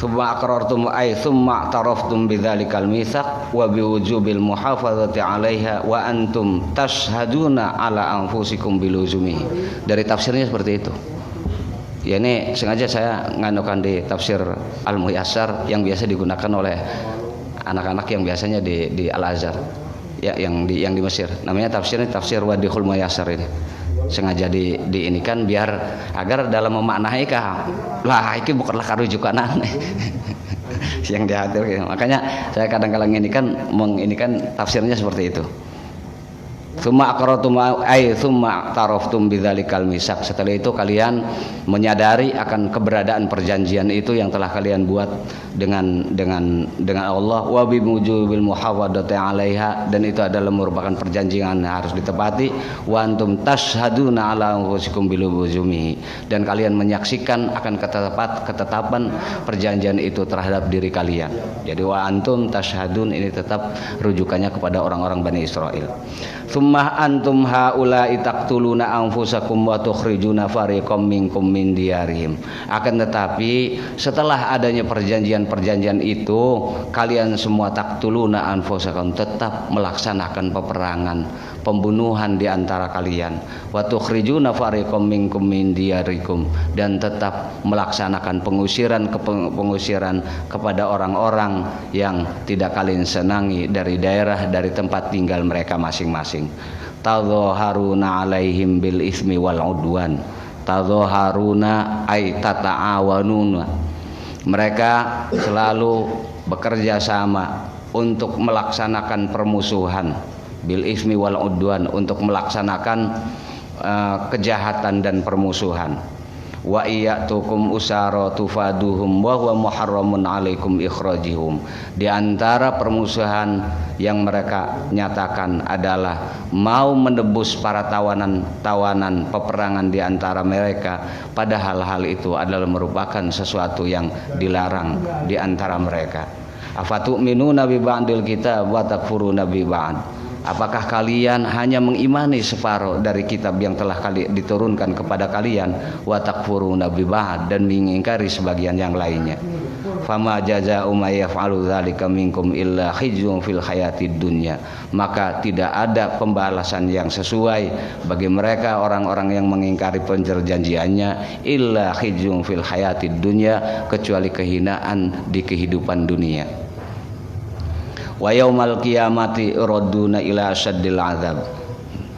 Tsumma aqrartum ay tsumma taraftum bidzalikal mitsaq wa biwujubil muhafazati 'alaiha wa antum tashhaduna 'ala anfusikum biluzumihi. Dari tafsirnya seperti itu. Ya, ini sengaja saya nganukan di tafsir Al-Muyassar yang biasa digunakan oleh anak-anak yang biasanya di Al-Azhar, ya, yang di Mesir. Namanya tafsirnya tafsir Wadihul Muyassar ini. Sengaja diinikan biar agar dalam memaknai lah iki bukanlah karujukanan yang dihadir gitu. Makanya saya kadang-kadang menginikan tafsirnya seperti itu. Tsumma aqrartum ay tsumma taraftum bidzalikal mitsaq, setelah itu kalian menyadari akan keberadaan perjanjian itu yang telah kalian buat dengan Allah, wa bimujubil muhawadati 'alaiha, dan itu adalah merupakan perjanjian yang harus ditepati, wa antum tashhaduna 'ala anfusikum biluzumi, dan kalian menyaksikan akan ketetapan perjanjian itu terhadap diri kalian. Jadi wa antum tashhadun ini tetap rujukannya kepada orang-orang Bani Israel. Tsumma antum haula'i taqtuluna anfusakum wa tukhrijuna fariqam minkum min diyarihim. Akan tetapi setelah adanya perjanjian-perjanjian itu, kalian semua taqtuluna anfusakum, tetap melaksanakan peperangan, pembunuhan di antara kalian. Wa tukhrijuna fariqam minkum min diyarikum, dan tetap melaksanakan pengusiran kepada orang-orang yang tidak kalian senangi dari daerah, dari tempat tinggal mereka masing-masing. Tadhaharuna alaihim bil ismi wal udwan. Tadhaharuna ay tata'awanuna. Mereka selalu bekerja sama untuk melaksanakan permusuhan, bil ismi wal udwan, untuk melaksanakan kejahatan dan permusuhan. Wa iyatukum usara tufaduhum wa huwa muharramun alaikum ikhrajihum. Di antara permusuhan yang mereka nyatakan adalah mau menebus para tawanan peperangan di antara mereka, padahal hal itu adalah merupakan sesuatu yang dilarang di antara mereka. Afatu'minuna bi ba'dil kitab wa takfuruna bi ba'd. Apakah kalian hanya mengimani separuh dari kitab yang telah diturunkan kepada kalian, wa takfuruna bi ba'd, dan mengingkari sebagian yang lainnya? Fama jazaa'u may yaf'alu dzalika minkum illa khizyun fil hayatid dunya. Maka tidak ada pembalasan yang sesuai bagi mereka orang-orang yang mengingkari perjanjiannya, illa khizyun fil hayatid dunya, kecuali kehinaan di kehidupan dunia. Wa yaumal qiyamati radduna ila asyaddil azab.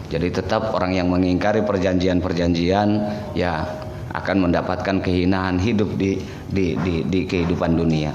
Jadi tetap orang yang mengingkari perjanjian-perjanjian ya akan mendapatkan kehinaan hidup di kehidupan dunia.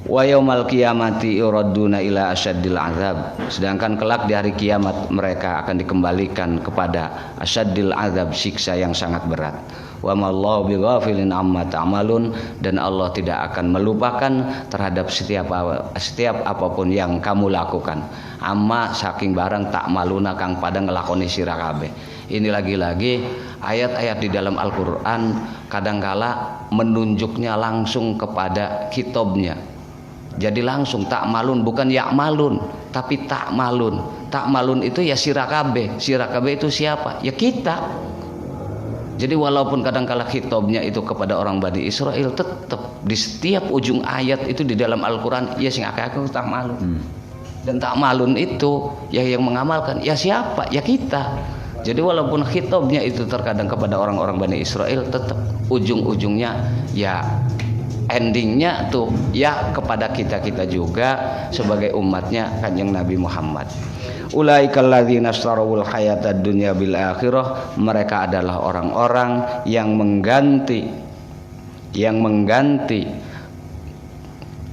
Wa yaumal qiyamati radduna ila asyaddil azab. Sedangkan kelak di hari kiamat mereka akan dikembalikan kepada asyaddil azab, siksa yang sangat berat. Wa mallahu bighafilin amma ta'malun, dan Allah tidak akan melupakan terhadap setiap apapun yang kamu lakukan. Amma saking barang ta'maluna kang pada ngelakoni sira kabeh. Ini lagi-lagi ayat-ayat di dalam Al-Qur'an kadangkala menunjuknya langsung kepada kitabnya. Jadi langsung ta'malun, bukan ya'malun, tapi ta'malun. Ta'malun itu ya sira kabeh. Sira kabeh itu siapa? Ya kita. Jadi walaupun kadang-kala khitabnya itu kepada orang Bani Israel, tetap di setiap ujung ayat itu di dalam Al-Quran ya sing akeh-akeh ta'malun. Dan ta'malun itu ya yang mengamalkan ya siapa? Ya kita. Jadi walaupun khitabnya itu terkadang kepada orang-orang Bani Israel, tetap ujung-ujungnya ya endingnya tuh ya kepada kita-kita juga sebagai umatnya Kanjeng Nabi Muhammad. Ulaikal ladzina astarawul hayatad dunya bil akhirah. Mereka adalah orang-orang yang mengganti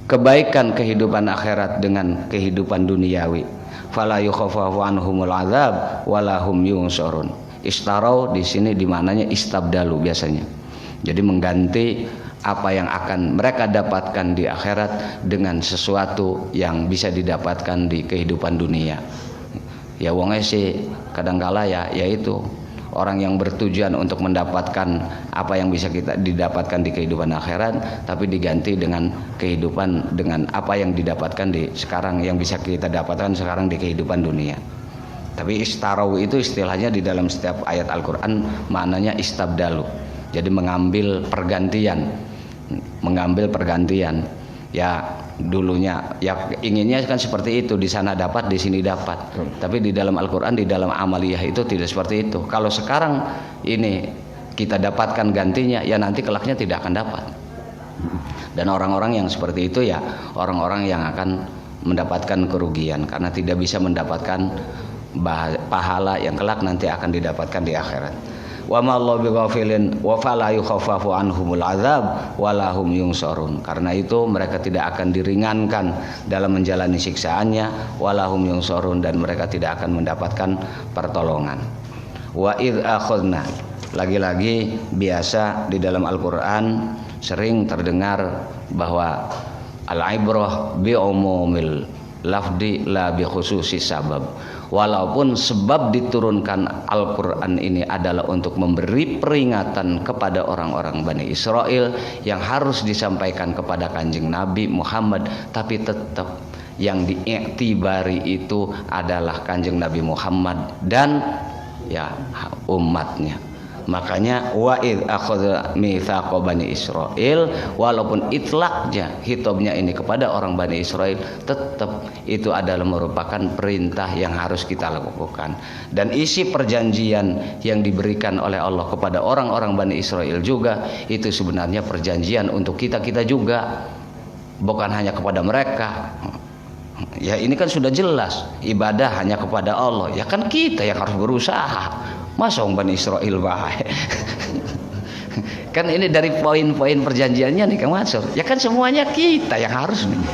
kebaikan kehidupan akhirat dengan kehidupan duniawi. Fala yukhaffafu anhumul azab wala hum yunsarun. Istarau di sini dimaknanya istabdalu biasanya. Jadi mengganti apa yang akan mereka dapatkan di akhirat dengan sesuatu yang bisa didapatkan di kehidupan dunia. Ya wongnya sih kadangkala ya yaitu orang yang bertujuan untuk mendapatkan apa yang bisa kita didapatkan di kehidupan akhirat, tapi diganti dengan kehidupan dengan apa yang didapatkan di sekarang, yang bisa kita dapatkan sekarang di kehidupan dunia. Tapi istarau itu istilahnya di dalam setiap ayat Al-Quran maknanya istabdalu. Jadi mengambil pergantian. Ya dulunya ya inginnya kan seperti itu, di sana dapat, di sini dapat. Tapi di dalam Al-Quran, di dalam amaliyah itu tidak seperti itu. Kalau sekarang ini kita dapatkan gantinya, ya nanti kelaknya tidak akan dapat. Dan orang-orang yang seperti itu ya orang-orang yang akan mendapatkan kerugian karena tidak bisa mendapatkan pahala yang kelak nanti akan didapatkan di akhirat. Wa ma Allahu bighafilin wa fala yukhaffafu anhumul azab wala hum yunsarun. Karena itu mereka tidak akan diringankan dalam menjalani siksaannya, wala hum yunsarun, dan mereka tidak akan mendapatkan pertolongan. Wa id akhadna, lagi-lagi biasa di dalam Al-Qur'an sering terdengar bahwa al-ibrah bi umumil lafdi la bi khususi sabab. Walaupun sebab diturunkan Al-Quran ini adalah untuk memberi peringatan kepada orang-orang Bani Israel yang harus disampaikan kepada Kanjeng Nabi Muhammad, tapi tetap yang diiktibari itu adalah Kanjeng Nabi Muhammad dan ya umatnya. Makanya wa id akhadha mitsaqa bani Israil, walaupun itlaknya hitobnya ini kepada orang Bani Israel, tetap itu adalah merupakan perintah yang harus kita lakukan. Dan isi perjanjian yang diberikan oleh Allah kepada orang-orang Bani Israel juga itu sebenarnya perjanjian untuk kita-kita juga, bukan hanya kepada mereka. Ya ini kan sudah jelas ibadah hanya kepada Allah. Ya kan kita yang harus berusaha. Masa orang Bani Israel baik. Kan ini dari poin-poin perjanjiannya nih Kang Mansur. Ya kan semuanya kita yang harus nih.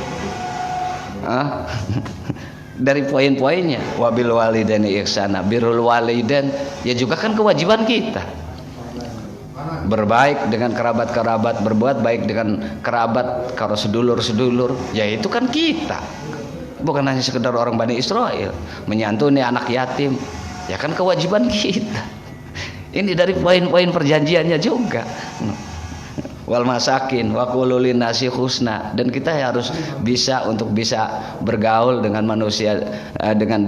Dari poin-poinnya wabil walidaini ihsana, birrul walidain ya juga kan kewajiban kita. Berbaik dengan kerabat-kerabat, berbuat baik dengan kerabat, kalau sedulur-sedulur, ya itu kan kita. Bukan hanya sekedar orang Bani Israel menyantuni anak yatim. Ya kan kewajiban kita. Ini dari poin-poin perjanjiannya juga. Wal masakin wa qulu linnasi husna, dan kita harus bisa untuk bisa bergaul dengan manusia dengan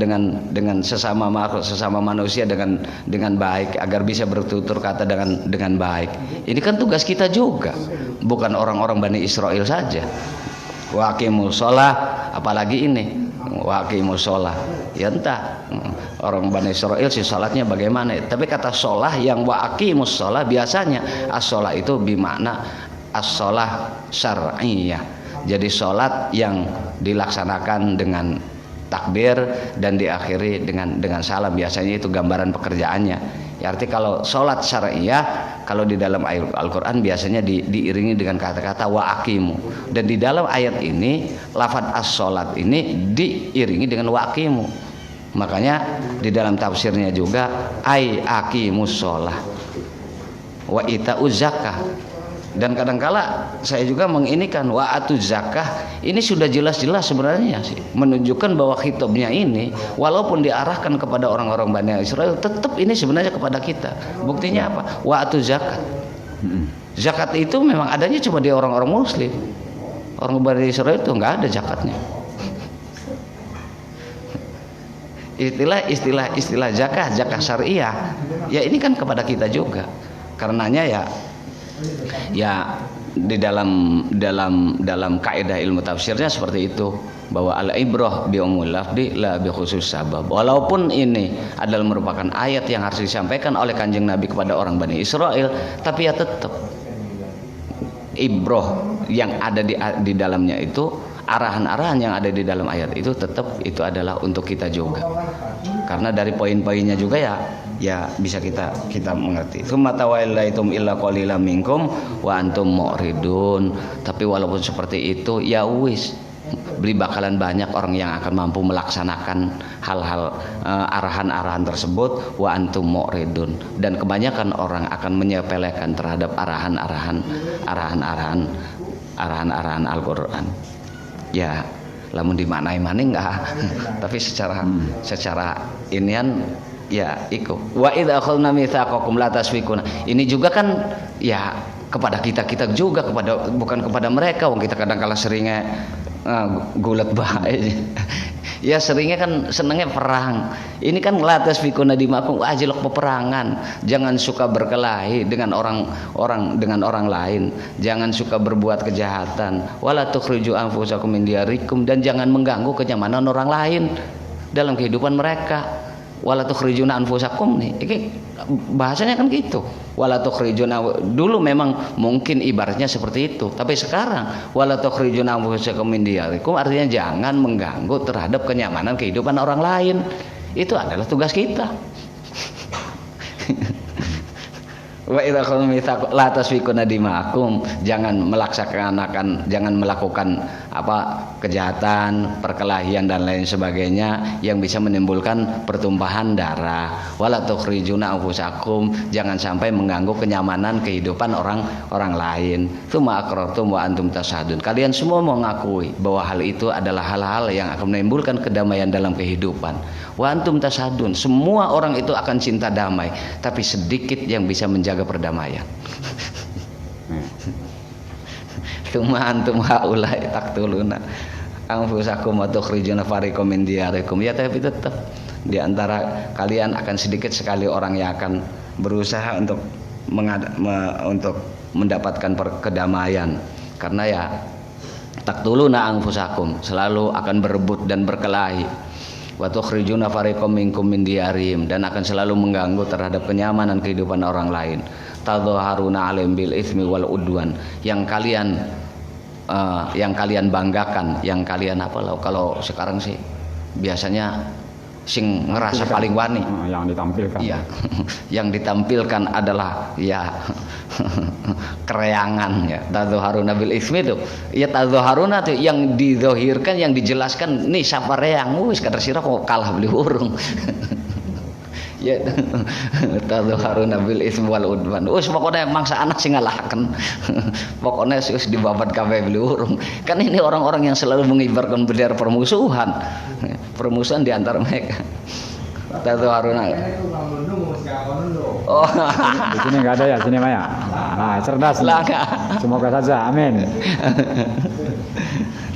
sesama makhluk, sesama manusia dengan baik, agar bisa bertutur kata dengan baik. Ini kan tugas kita juga, bukan orang-orang Bani Israel saja. Wa aqimus shalah, apalagi ini wa aqimus shalah. Ya entah orang Bani Israel sih salatnya bagaimana, tapi kata sholah yang wa aqimus shalah biasanya as-shalah itu bimakna as-shalah syar'iyyah. Jadi sholat yang dilaksanakan dengan takbir dan diakhiri dengan salam, biasanya itu gambaran pekerjaannya. Ya, arti kalau sholat syar'iyah, kalau di dalam ayat Al-Quran biasanya diiringi dengan kata-kata wa aqimu, dan di dalam ayat ini lafadz as-sholat ini diiringi dengan wa aqimu. Makanya di dalam tafsirnya juga ai aqimus sholah wa ita'uz zakah. Dan kadangkala saya juga menginikan wa atuz zakah, ini sudah jelas-jelas sebenarnya sih menunjukkan bahwa khitabnya ini walaupun diarahkan kepada orang-orang Bani Israel, tetap ini sebenarnya kepada kita. Buktinya apa? Wa atuz zakat. Zakat itu memang adanya cuma di orang-orang muslim. Orang Bani Israel itu enggak ada zakatnya. Istilah zakah syariah, ya ini kan kepada kita juga. Karenanya ya di dalam kaidah ilmu tafsirnya seperti itu, bahwa al-ibrah bi umul lafzi la bi khusus sabab. Walaupun ini adalah merupakan ayat yang harus disampaikan oleh Kanjeng Nabi kepada orang Bani Israel, tapi ya tetap ibrah yang ada di dalamnya itu, arahan-arahan yang ada di dalam ayat itu tetap itu adalah untuk kita juga. Karena dari poin-poinnya juga ya bisa kita mengerti. Tsumma tawallaitum illa qalilan minkum wa antum mu'ridun. Tapi walaupun seperti itu ya wis, bakalan banyak orang yang akan mampu melaksanakan hal-hal arahan-arahan tersebut wa antum mu'ridun, dan kebanyakan orang akan menyepelekan terhadap arahan-arahan Al-Qur'an. Ya, lamun dimaknai maning enggak, tapi secara inian ya iku wa idza akhadna mitsaqakum la tasfikuna. Ini juga kan ya kepada kita juga, bukan kepada mereka. Wong kita kadang-kala seringnya gulat bae. Ya seringnya kan senengnya perang. Ini kan la tasfikuna dimakum, ajilok peperangan. Jangan suka berkelahi dengan orang lain. Jangan suka berbuat kejahatan. Wala tukhriju anfusakum min diyarikum, dan jangan mengganggu kenyamanan orang lain dalam kehidupan mereka. Wala tukhrijuna anfusakum nih. Ini bahasanya kan gitu. Wala tukhrijuna, dulu memang mungkin ibaratnya seperti itu, tapi sekarang wala tukhrijuna anfusakum min diyarikum artinya jangan mengganggu terhadap kenyamanan kehidupan orang lain. Itu adalah tugas kita. Wa idza akhadna mitsaqakum la tasfikuna dimakum, jangan melakukan kejahatan, perkelahian dan lain sebagainya yang bisa menimbulkan pertumpahan darah. Wala tukhrijuna anfusakum, jangan sampai mengganggu kenyamanan kehidupan orang lain. Tsumma aqrartum wa antum tashhadun, kalian semua mengakui bahwa hal itu adalah hal-hal yang akan menimbulkan kedamaian dalam kehidupan. Wa antum tashhadun, semua orang itu akan cinta damai, tapi sedikit yang bisa menjaga perdamaian. Tsumma antum haula'i taqtuluna anfusakum wa tukhrijuna fariqam min diyarikum. Ya tapi tetap di antara kalian akan sedikit sekali orang yang akan berusaha untuk untuk mendapatkan kedamaian, karena ya taqtuluna anfusakum, selalu akan berebut dan berkelahi. Wa tukhrijuna fariqam minkum min diyarihim, dan akan selalu mengganggu terhadap kenyamanan kehidupan orang lain. Tadhaharuna 'alaihim bil itsmi wal udwan, yang kalian banggakan, yang kalian kalau sekarang sih biasanya sing ngerasa paling wani, yang ditampilkan. Iya. Yang ditampilkan adalah ya kereangan ya. Tadhaharuna bil itsmi itu. Ya tadhaharuna itu yang dizohirkan, yang dijelaskan nih siapa reang, wis kadar sira kok kalah beli urung. Ya tadhaharuna bil itsmi wal udwan. Wis pokoknya mangsa anak sing ngalahaken. Pokoknya wis dibabat kabeh beli urung. Kan ini orang-orang yang selalu mengibarkan bendera permusuhan. Permusuhan di antara mereka. Tadhaharuna. Oh. Di sini nggak ada ya, sini mah ya. Nah, cerdas. Lah, semoga saja, amin.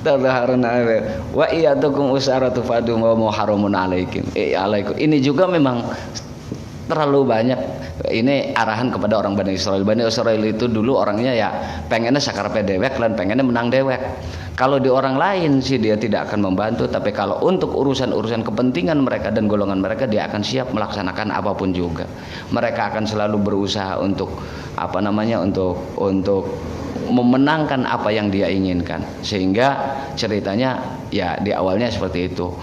Tadhaharuna wa iyatukum usaratu fadu wa muharramun alaikum. Alaikum. Ini juga memang terlalu banyak. Ini arahan kepada orang Bani Israel. Bani Israel itu dulu orangnya ya pengennya sakarpe dewek dan pengennya menang dewek. Kalau di orang lain sih dia tidak akan membantu, tapi kalau untuk urusan-urusan kepentingan mereka dan golongan mereka, dia akan siap melaksanakan apapun juga. Mereka akan selalu berusaha untuk untuk memenangkan apa yang dia inginkan. Sehingga ceritanya ya di awalnya seperti itu.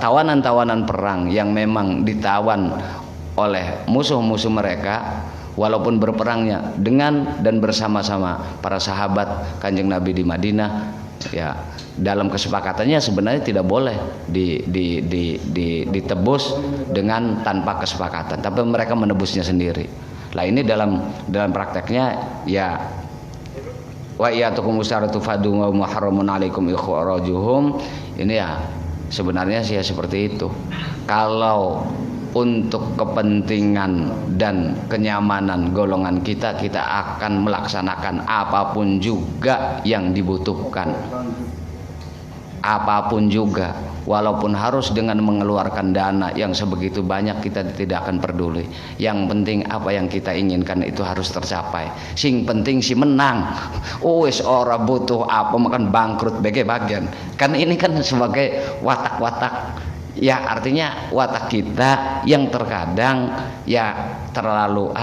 Tawanan-tawanan perang yang memang ditawan oleh musuh-musuh mereka, walaupun berperangnya dengan dan bersama-sama para sahabat Kanjeng Nabi di Madinah, ya dalam kesepakatannya sebenarnya tidak boleh ditebus dengan tanpa kesepakatan, tapi mereka menebusnya sendiri. Lah ini dalam prakteknya ya wa iyatukum usaratu fadu wa muharramun alaikum ikhrajuhum. Ini ya sebenarnya sih ya seperti itu. Kalau untuk kepentingan dan kenyamanan golongan kita akan melaksanakan apapun juga yang dibutuhkan, apapun juga, walaupun harus dengan mengeluarkan dana yang sebegitu banyak, kita tidak akan peduli. Yang penting apa yang kita inginkan itu harus tercapai. Sing penting si menang. Wis ora butuh apa makan bangkrut bege bagian. Kan ini kan sebagai watak-watak. Ya artinya watak kita yang terkadang ya terlalu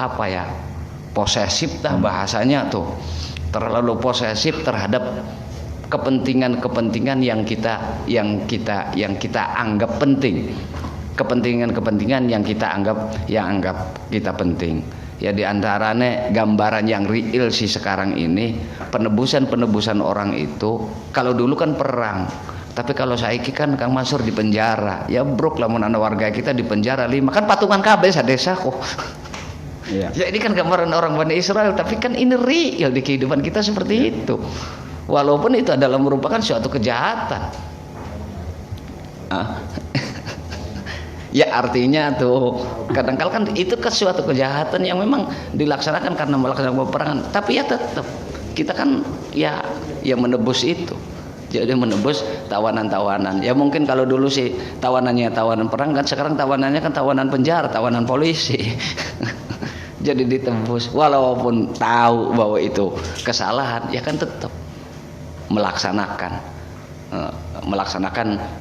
posesif dah bahasanya tuh. Terlalu posesif terhadap kepentingan yang kita anggap penting, kepentingan yang kita anggap kita penting. Ya di antaranya gambaran yang real sih sekarang ini penebusan orang itu. Kalau dulu kan perang, tapi kalau saiki kan Kang Mansur di penjara. Ya brok lamun ana warga kita di penjara 5 kan patungan kabeh sadesa kok. Iya. Ya ini kan gambaran orang Bani Israel, tapi kan ini real di kehidupan kita seperti itu. Walaupun itu adalah merupakan suatu kejahatan. Ya artinya tuh kadang-kala kan itu kan suatu kejahatan yang memang dilaksanakan karena melaksanakan peperangan. Tapi ya tetap kita kan ya menebus itu. Jadi menebus tawanan-tawanan. Ya mungkin kalau dulu sih tawanannya tawanan perang, kan sekarang tawanannya kan tawanan penjara, tawanan polisi. Jadi ditebus walaupun tahu bahwa itu kesalahan, ya kan tetap melaksanakan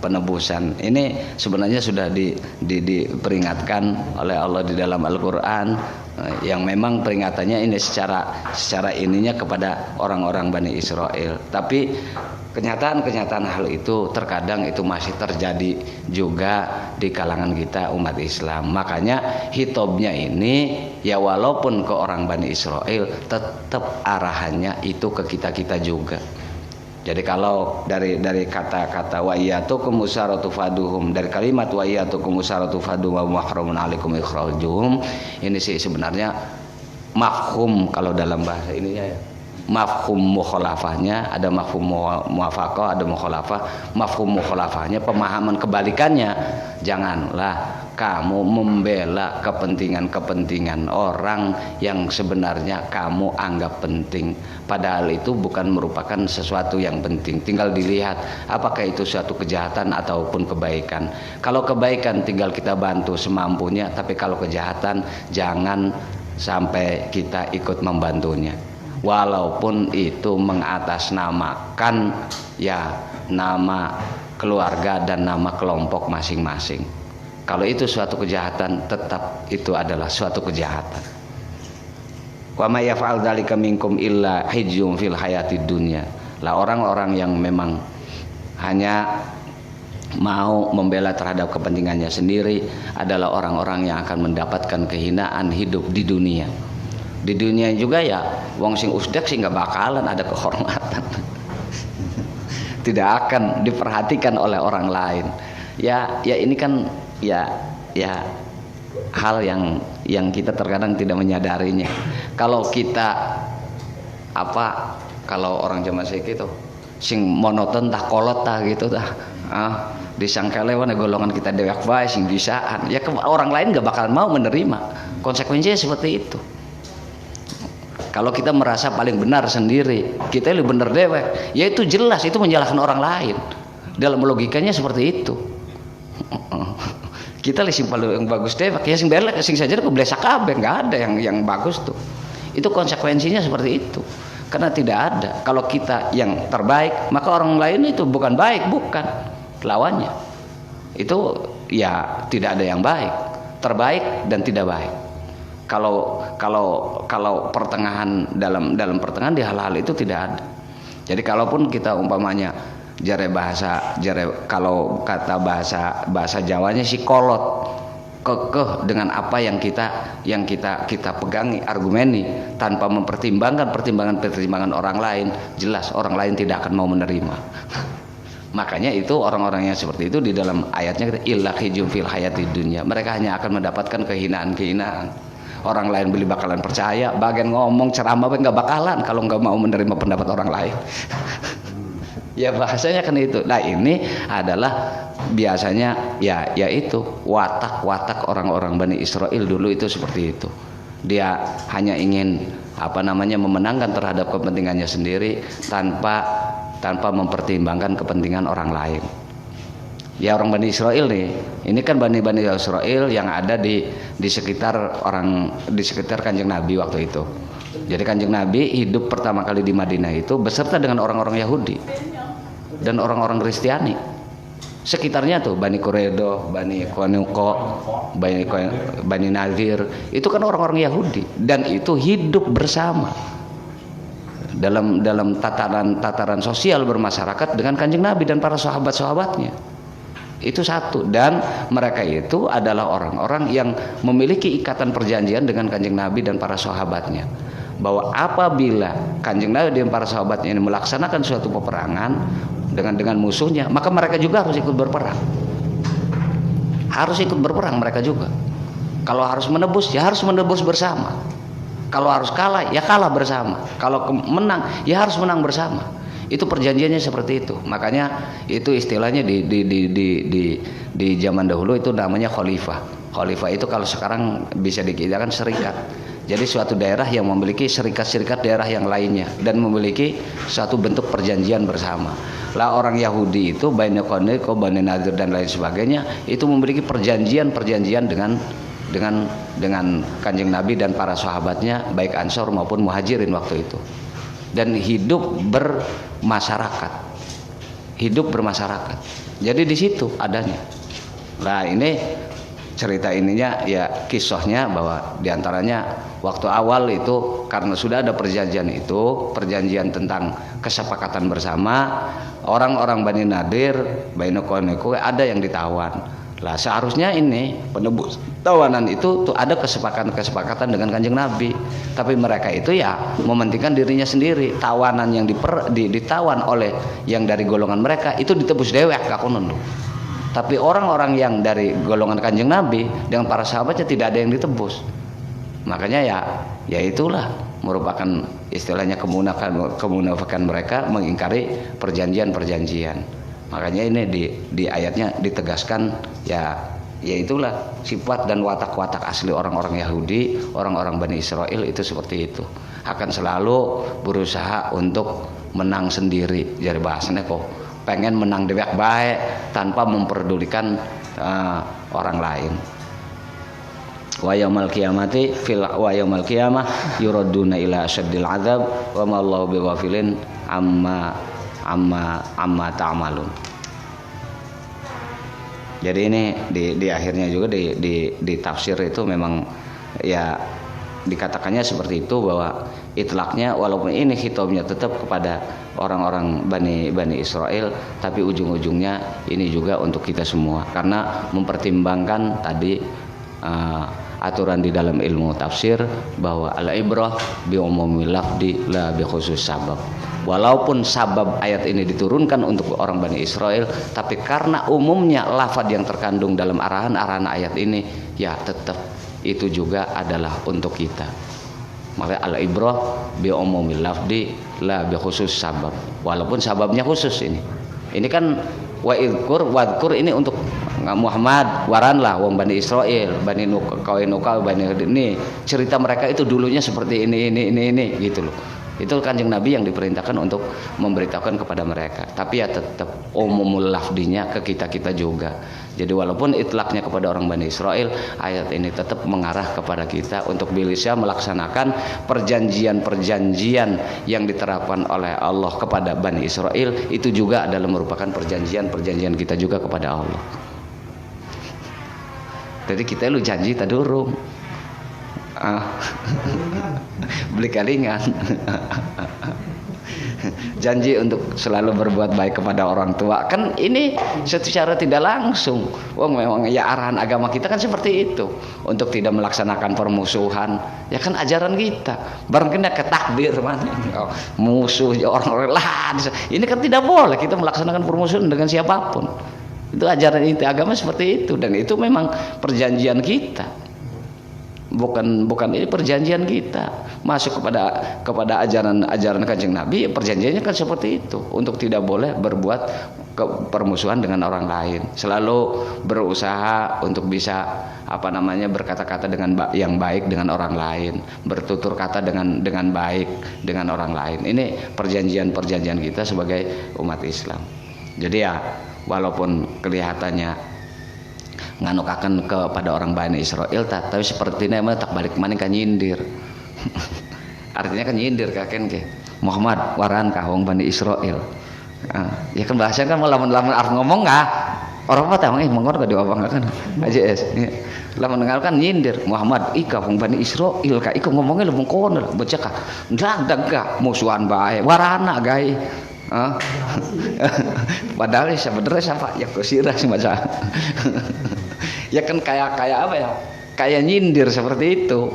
penebusan. Ini sebenarnya sudah diperingatkan oleh Allah di dalam Al-Qur'an, yang memang peringatannya ini secara ininya kepada orang-orang Bani Israel. Tapi kenyataan hal itu terkadang itu masih terjadi juga di kalangan kita umat Islam. Makanya hitobnya ini ya walaupun ke orang Bani Israel, tetap arahannya itu ke kita juga. Jadi kalau dari kata-kata wa iyatukum usaratu faduhum, dari kalimat wa iyatukum usaratu faduhum wa muharramun alaikum ikhrajuhum, ini sih sebenarnya mafhum kalau dalam bahasa ininya ya. mafhum mukhalafahnya, ada mafhum muwafaqah, ada mukhalafah. Mafhum mukhalafahnya, pemahaman kebalikannya, janganlah kamu membela kepentingan-kepentingan orang yang sebenarnya kamu anggap penting, padahal itu bukan merupakan sesuatu yang penting. Tinggal dilihat apakah itu suatu kejahatan ataupun kebaikan. Kalau kebaikan tinggal kita bantu semampunya, tapi kalau kejahatan jangan sampai kita ikut membantunya, walaupun itu mengatasnamakan ya nama keluarga dan nama kelompok masing-masing. Kalau itu suatu kejahatan, tetap itu adalah suatu kejahatan. Wa may yaf'al dzalika minkum illa hizyum fil hayatid dunya. Lah orang-orang yang memang hanya mau membela terhadap kepentingannya sendiri adalah orang-orang yang akan mendapatkan kehinaan hidup di dunia. Di dunia juga ya, wong sing usdek sih nggak bakalan ada kehormatan. Tidak akan diperhatikan oleh orang lain. Ya ini kan ya hal yang kita terkadang tidak menyadarinya. Kalau kita kalau orang zaman segitu sing monoton tah kolot tah gitu tah disangka lewat golongan kita dewek bae sing bisaan, ya orang lain gak bakalan mau menerima. Konsekuensinya seperti itu. Kalau kita merasa paling benar sendiri, kita lebih benar dewek, ya itu jelas itu menyalahkan orang lain. Dalam logikanya seperti itu. Kita sing paling bagus dewek, ya sing belek sing saja kok blesak kabeh, enggak ada yang bagus tuh. Itu konsekuensinya seperti itu. Karena tidak ada. Kalau kita yang terbaik, maka orang lain itu bukan baik, bukan lawannya. Itu ya tidak ada yang baik, terbaik dan tidak baik. Kalau pertengahan dalam pertengahan di hal-hal itu tidak ada. Jadi kalaupun kita umpamanya kalau kata bahasa Jawanya si kolot, kekeh dengan apa yang kita pegangi, argumeni tanpa mempertimbangkan pertimbangan orang lain, jelas orang lain tidak akan mau menerima. Makanya itu orang-orang yang seperti itu di dalam ayatnya illa khizyun fil hayatid dunya, mereka hanya akan mendapatkan kehinaan-kehinaan. Orang lain bakalan percaya, bagian ngomong ceramah nggak bakalan kalau nggak mau menerima pendapat orang lain. Ya bahasanya kan itu. Nah ini adalah biasanya ya itu watak orang-orang Bani Israel dulu itu seperti itu. Dia hanya ingin memenangkan terhadap kepentingannya sendiri tanpa mempertimbangkan kepentingan orang lain. Ya orang Bani Israel nih, ini kan Bani Israel yang ada di sekitar Kanjeng Nabi waktu itu. Jadi Kanjeng Nabi hidup pertama kali di Madinah itu beserta dengan orang-orang Yahudi dan orang-orang Kristiani. Sekitarnya tuh Bani Quraidah, Bani Qanuqa, Bani Nadir, itu kan orang-orang Yahudi dan itu hidup bersama dalam tataran sosial bermasyarakat dengan Kanjeng Nabi dan para sahabat-sahabatnya. Itu satu, dan mereka itu adalah orang-orang yang memiliki ikatan perjanjian dengan Kanjeng Nabi dan para sahabatnya, bahwa apabila Kanjeng Nabi dan para sahabatnya ini melaksanakan suatu peperangan dengan musuhnya, maka mereka juga harus ikut berperang. Harus ikut berperang mereka juga. Kalau harus menebus, ya harus menebus bersama. Kalau harus kalah, ya kalah bersama. Kalau menang, ya harus menang bersama. Itu perjanjiannya seperti itu. Makanya itu istilahnya di zaman dahulu itu namanya khalifah. Khalifah itu kalau sekarang bisa dikatakan serikat. Jadi suatu daerah yang memiliki serikat-serikat daerah yang lainnya dan memiliki suatu bentuk perjanjian bersama. Lah orang Yahudi itu Bani Qanuqa, Bani Nadir dan lain sebagainya itu memiliki perjanjian dengan Kanjeng Nabi dan para sahabatnya, baik Ansor maupun Muhajirin waktu itu. Dan hidup bermasyarakat. Jadi di situ adanya. Nah ini cerita ininya ya kisahnya bahwa diantaranya waktu awal itu karena sudah ada perjanjian tentang kesepakatan bersama, orang-orang Bani Nadir, Bani Qanuqa ada yang ditawan. Lah seharusnya ini penebus tawanan itu tuh ada kesepakatan dengan Kanjeng Nabi, tapi mereka itu ya mementingkan dirinya sendiri. Tawanan yang ditawan oleh yang dari golongan mereka itu ditebus dewek kakunan. Tapi orang-orang yang dari golongan Kanjeng Nabi dengan para sahabatnya tidak ada yang ditebus. Makanya ya itulah merupakan istilahnya kemunafikan mereka mengingkari perjanjian-perjanjian. Makanya ini di ayatnya ditegaskan ya itulah sifat dan watak-watak asli orang-orang Yahudi, orang-orang Bani Israel itu seperti itu. Akan selalu berusaha untuk menang sendiri. Jadi bahasanya kok pengen menang dewek baik tanpa memperdulikan orang lain. Wa yaumal qiyamati wa yaumal qiyamah yuraduna ila asyaddil adzab wa ma Allahu bighafilin amma ta'malun. Jadi ini di akhirnya juga di tafsir itu memang ya dikatakannya seperti itu, bahwa itlaknya walaupun ini khitabnya tetap kepada orang-orang Bani Israel, tapi ujung-ujungnya ini juga untuk kita semua, karena mempertimbangkan tadi aturan di dalam ilmu tafsir bahwa al-ibrah bi umumil lafdi la bi khusus sabab. Walaupun sabab ayat ini diturunkan untuk orang Bani Israel, tapi karena umumnya lafaz yang terkandung dalam arahan-arahan ayat ini, ya tetap itu juga adalah untuk kita. Maka al-ibrah bi umumil lafdi la bi khusus sabab. Walaupun sababnya khusus ini. Ini kan wadkur ini untuk Muhammad, waranlah wong Bani Israel, Bani Nuka, Bani ini cerita mereka itu dulunya seperti ini gitu loh. Itu Kanjeng Nabi yang diperintahkan untuk memberitahukan kepada mereka. Tapi ya tetap umumul lafdinya ke kita juga. Jadi walaupun itlaknya kepada orang Bani Israel, ayat ini tetap mengarah kepada kita untuk bisa melaksanakan perjanjian-perjanjian yang diterapkan oleh Allah kepada Bani Israel. Itu juga adalah merupakan perjanjian-perjanjian kita juga kepada Allah. Jadi kita lu janji tak durung. Beli kalingan. Janji untuk selalu berbuat baik kepada orang tua, kan ini secara tidak langsung. Memang ya arahan agama kita kan seperti itu, untuk tidak melaksanakan permusuhan. Ya kan ajaran kita. Barang kena ke takbir mana musuh orang-orang lah. Ini kan tidak boleh kita melaksanakan permusuhan dengan siapapun. Itu ajaran inti agama seperti itu, dan itu memang perjanjian kita. Bukan ini perjanjian kita masuk kepada ajaran Kanjeng Nabi. Perjanjiannya kan seperti itu, untuk tidak boleh berbuat permusuhan dengan orang lain, selalu berusaha untuk bisa berkata-kata dengan yang baik dengan orang lain, bertutur kata dengan baik dengan orang lain. Ini perjanjian kita sebagai umat Islam. Jadi ya walaupun kelihatannya nganukakan kepada orang Bani Israel, tapi sepertinya emang tak balik mana kan nyindir. Artinya kan nyindir kaken ke Muhammad waran kah wong Bani Israel. Ya kan bahasanya kan lamun arep ngomong nggak orang apa tahu mengor gak diobang kan aja es. Lamun dengar kan nyindir Muhammad ika wong Bani Israel kah iku ngomongnya lu mengkon baca kah ndak musuhan bae warana gae. Padahal sebenarnya siapa ya kusirah semacam. Ya kan kayak apa ya? Kayak nyindir seperti itu.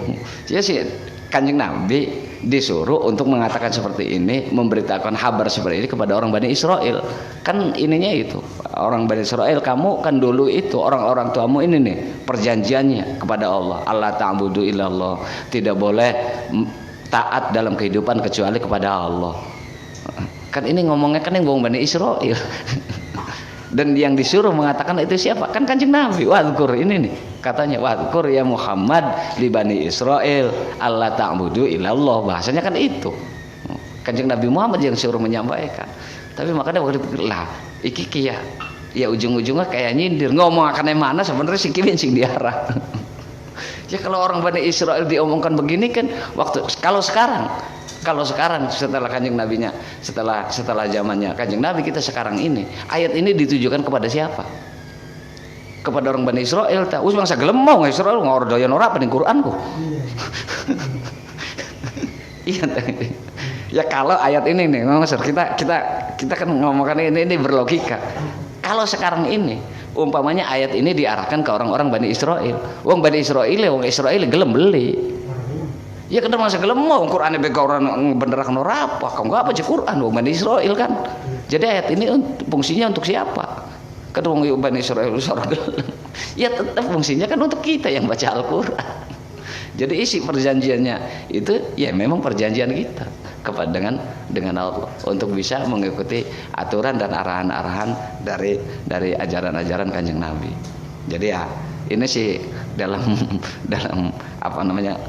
Ya sih Kanjeng Nabi disuruh untuk mengatakan seperti ini, memberitakan kabar seperti ini kepada orang Bani Israel. Kan ininya itu, orang Bani Israel, kamu kan dulu itu orang-orang tuamu ini nih perjanjiannya kepada Allah. Allah ta'budu illallah. Tidak boleh taat dalam kehidupan kecuali kepada Allah. Kan ini ngomongnya kan yang Bani Israel. Dan yang disuruh mengatakan itu siapa? Kan Kanjeng Nabi. Wadkur ini nih katanya, wadkur ya Muhammad li Bani Israel Allah ta'budu illallah. Bahasanya kan itu Kanjeng Nabi Muhammad yang suruh menyampaikan. Tapi makanya waktu dipikir lah iki kia ya ujung-ujungnya kayak nyindir, ngomong akan yang mana sebenarnya si kiwin sing diarah. Ya kalau orang Bani Israel diomongkan begini kan kalau sekarang setelah Kanjeng Nabinya, setelah zamannya Kanjeng Nabi kita sekarang ini, ayat ini ditujukan kepada siapa? Kepada orang Bani Israel. Wis bangsa gelem mau Israel ngor doyan ora apa ning Quranku. Iya. Ya kalau ayat ini nih, kita kan ngomongkan ini berlogika. Kalau sekarang ini umpamanya ayat ini diarahkan ke orang-orang Bani Israel. Wong Bani Israel gelem beli. Ya kan masa gelem mau Quran bega orang bener kan ora apa, kau enggak baca Quran wong Bani Israel kan. Jadi ayat ini fungsinya untuk siapa? Kan wong Bani Israel gelem. Ya tetap fungsinya kan untuk kita yang baca Al-Qur'an. Jadi isi perjanjiannya itu ya memang perjanjian kita. kepada dengan Allah untuk bisa mengikuti aturan dan arahan-arahan dari ajaran-ajaran Kanjeng Nabi. Jadi ya ini sih dalam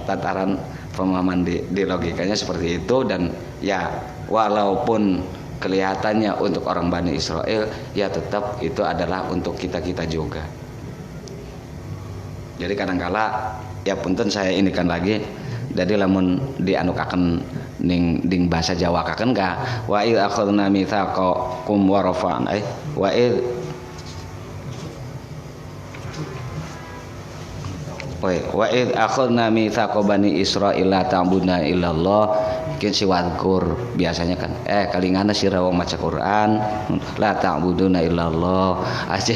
tataran pemahaman di logikanya seperti itu. Dan ya walaupun kelihatannya untuk orang Bani Israel, ya tetap itu adalah untuk kita juga. Jadi kadangkala ya punten saya inikan lagi, jadi lamun dianukaken ning bahasa Jawa kaken ka wa id akhadna mitsaqakum wa rafa'na wa id akhadna mitsaqa bani Israil la ta'buduna illallah. Mungkin si wadkur biasanya kan kalingana sira wong maca Quran la ta'buduna illallah aja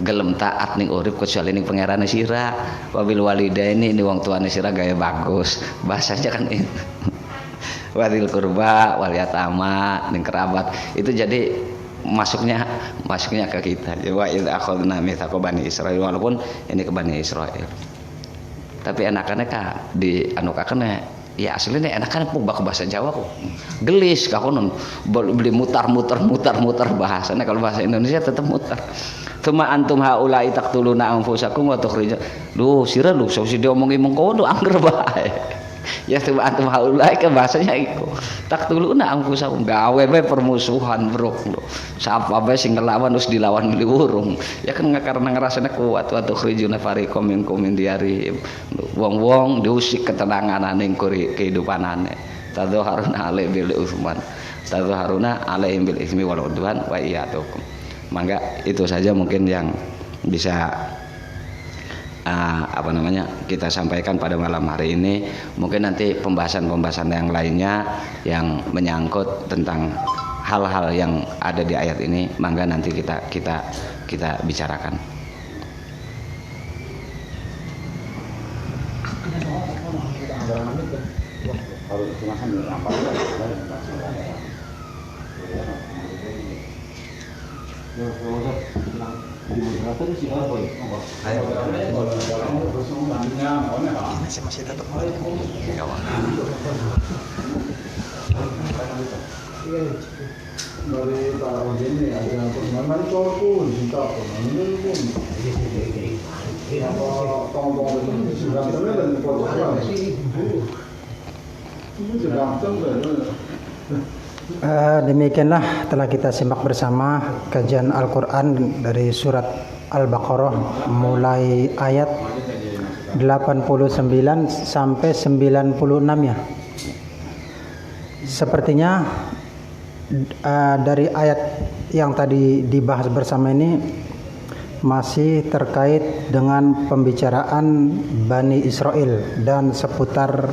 gelem taat ning urip kecuali ning pangerane sira wabil walidaini ini wong tuane sira gaya bagus bahasanya kan itu wadil kurba wal yatama ning kerabat itu jadi masuknya ke kita. Wa idz akhadna mitsaqa bani Israil walaupun ini ke Bani Israil. Tapi enakannya ka di anukakeun ya aslinya enakan pubak bahasa Jawa kok gelis kakonon beli mutar bahasanya. Kalau bahasa Indonesia tetap mutar. Tuma antum haula'i taqtuluna anfusakum wa tukhrijo lu sira lu sausi diomongi mengkono angger bae. Ya tuma antum haula'i ke bahasanya iku taqtuluna anfusakum gawe bae permusuhan brok lu. Sapa bae sing ngelawan terus dilawan beli urung. Ya kan karena ngerasane kuat wa tukhrijuna fariqam minkum min diyarihim. Wong-wong diusik ketenangan ning kehidupanane. Tadzaharuna alai bil usman. Tadzaharuna alaihim bil ismi wal udwan wa iyatukum. Mangga itu saja mungkin yang bisa kita sampaikan pada malam hari ini. Mungkin nanti pembahasan yang lainnya yang menyangkut tentang hal-hal yang ada di ayat ini, mangga nanti kita bicarakan. Masih tetap dari para ini ada permainan pun cinta pun ini pun tombol ini sudah dan program ini sudah demikianlah telah kita simak bersama kajian Al-Quran dari surat Al-Baqarah mulai ayat 89 sampai 96 ya. Sepertinya dari ayat yang tadi dibahas bersama ini masih terkait dengan pembicaraan Bani Israel dan seputar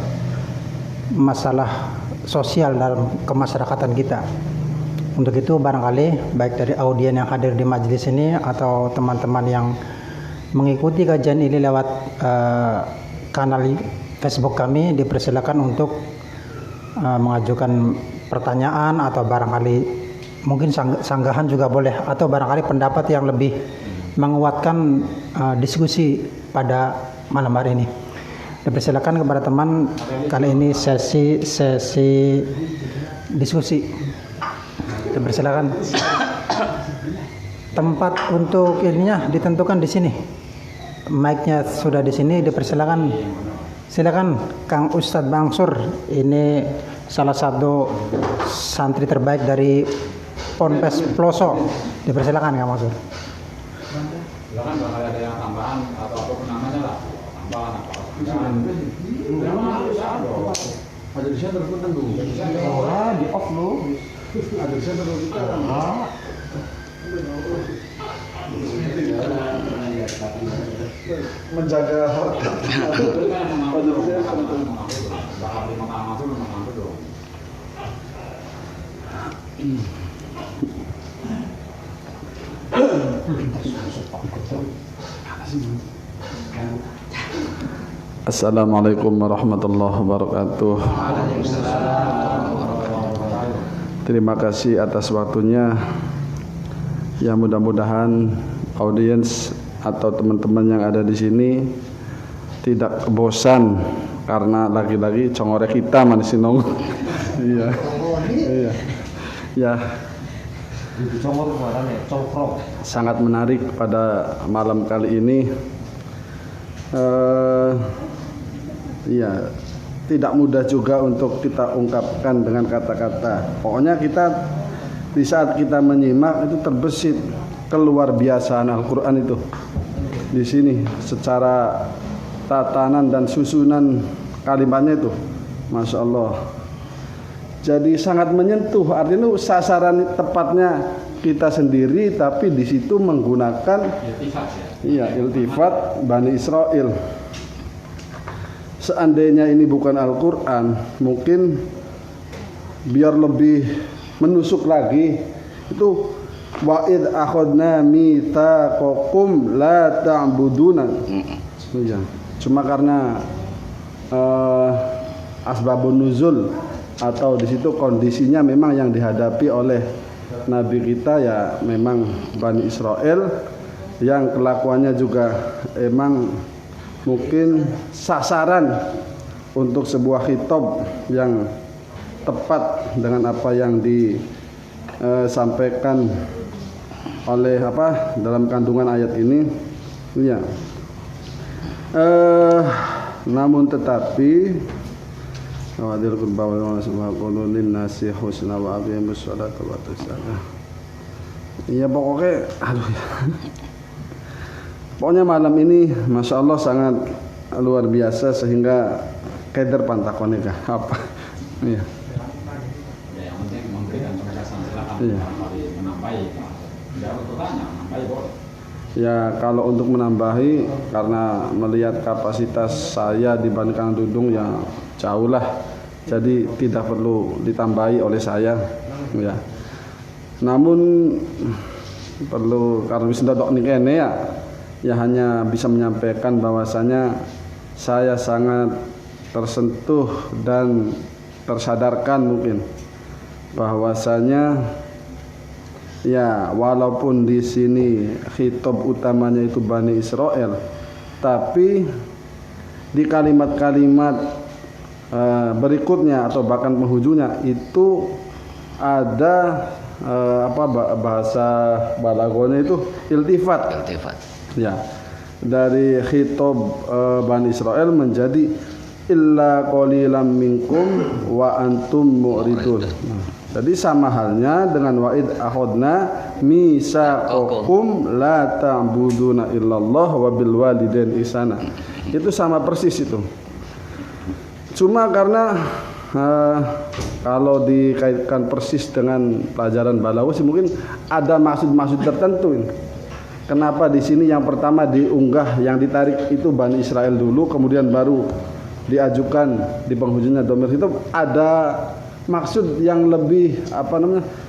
masalah sosial dalam kemasyarakatan kita. Untuk itu barangkali baik dari audien yang hadir di majelis ini atau teman-teman yang mengikuti kajian ini lewat kanal Facebook kami, dipersilakan untuk mengajukan pertanyaan atau barangkali mungkin sanggahan juga boleh, atau barangkali pendapat yang lebih menguatkan diskusi pada malam hari ini. Dipersilakan kepada teman, kali ini sesi diskusi. Dipersilakan. Tempat untuk ininya ditentukan di sini. Mic-nya sudah di sini, dipersilakan. Silakan Kang Ustadz Bangsur, ini salah satu santri terbaik dari Ponpes Ploso. Dipersilakan Kang Bangsur. Silakan kalau ada yang tambahan atau apapun namanya lah, tambahan apa. ada di center pun tentu. di off lu. Ada di center kita. Menjaga harga. Assalamualaikum warahmatullahi wabarakatuh. Terima kasih atas waktunya. Ya, mudah-mudahan audiens atau teman-teman yang ada di sini tidak bosan karena lagi-lagi congore kita manis nong. Iya. Iya. Ya. Sangat menarik pada malam kali ini. Iya, tidak mudah juga untuk kita ungkapkan dengan kata-kata. Pokoknya kita di saat kita menyimak itu terbesit keluar biasaan Al-Qur'an itu. Di sini secara tatanan dan susunan kalimatnya itu, Masya Allah. Jadi sangat menyentuh. Artinya sasaran tepatnya kita sendiri, tapi di situ menggunakan iltifat Bani Israel. Seandainya ini bukan Al-Qur'an, mungkin biar lebih menusuk lagi itu wa id akhadna mitsaqakum la ta'buduna. Ya. Cuma karena asbabun nuzul atau di situ kondisinya memang yang dihadapi oleh Nabi kita ya memang Bani Israel yang kelakuannya juga emang mungkin sasaran untuk sebuah khitab yang tepat dengan apa yang disampaikan oleh dalam kandungan ayat ini. Ya. Namun tetapi Awadil kurba wa subhanahu nasi husna wa aqimus sholata wa tusalla. Iya pokoknya pokoknya malam ini Masya Allah sangat luar biasa sehingga keder pantakon kah apa? Iya. Ya yang penting memberikan penjelasan silakan. Iya. Menambahi. Tidak untuk tanya, menambahi boleh. Ya kalau untuk menambahi karena melihat kapasitas saya dibandingkan Dudung ya jauh lah, jadi tidak perlu ditambahi oleh saya ya. Namun perlu karena bisa dok nih kene ya hanya bisa menyampaikan bahwasanya saya sangat tersentuh dan tersadarkan mungkin bahwasanya ya walaupun di sini khitab utamanya itu Bani Israel, tapi di kalimat-kalimat berikutnya atau bahkan penghujungnya itu ada bahasa balagonya itu iltifat. Ya, dari khitab Bani Israel menjadi illa qalilam minkum wa antum mu'ridun. Jadi sama halnya dengan wa'id akhadna misaqakum la ta'buduna illallah wa bil walidain ihsana. Itu sama persis itu. Cuma karena kalau dikaitkan persis dengan pelajaran balaghah mungkin ada maksud-maksud tertentu ini. Kenapa di sini yang pertama diunggah yang ditarik itu Bani Israel dulu, kemudian baru diajukan di penghujungnya domir itu ada maksud yang lebih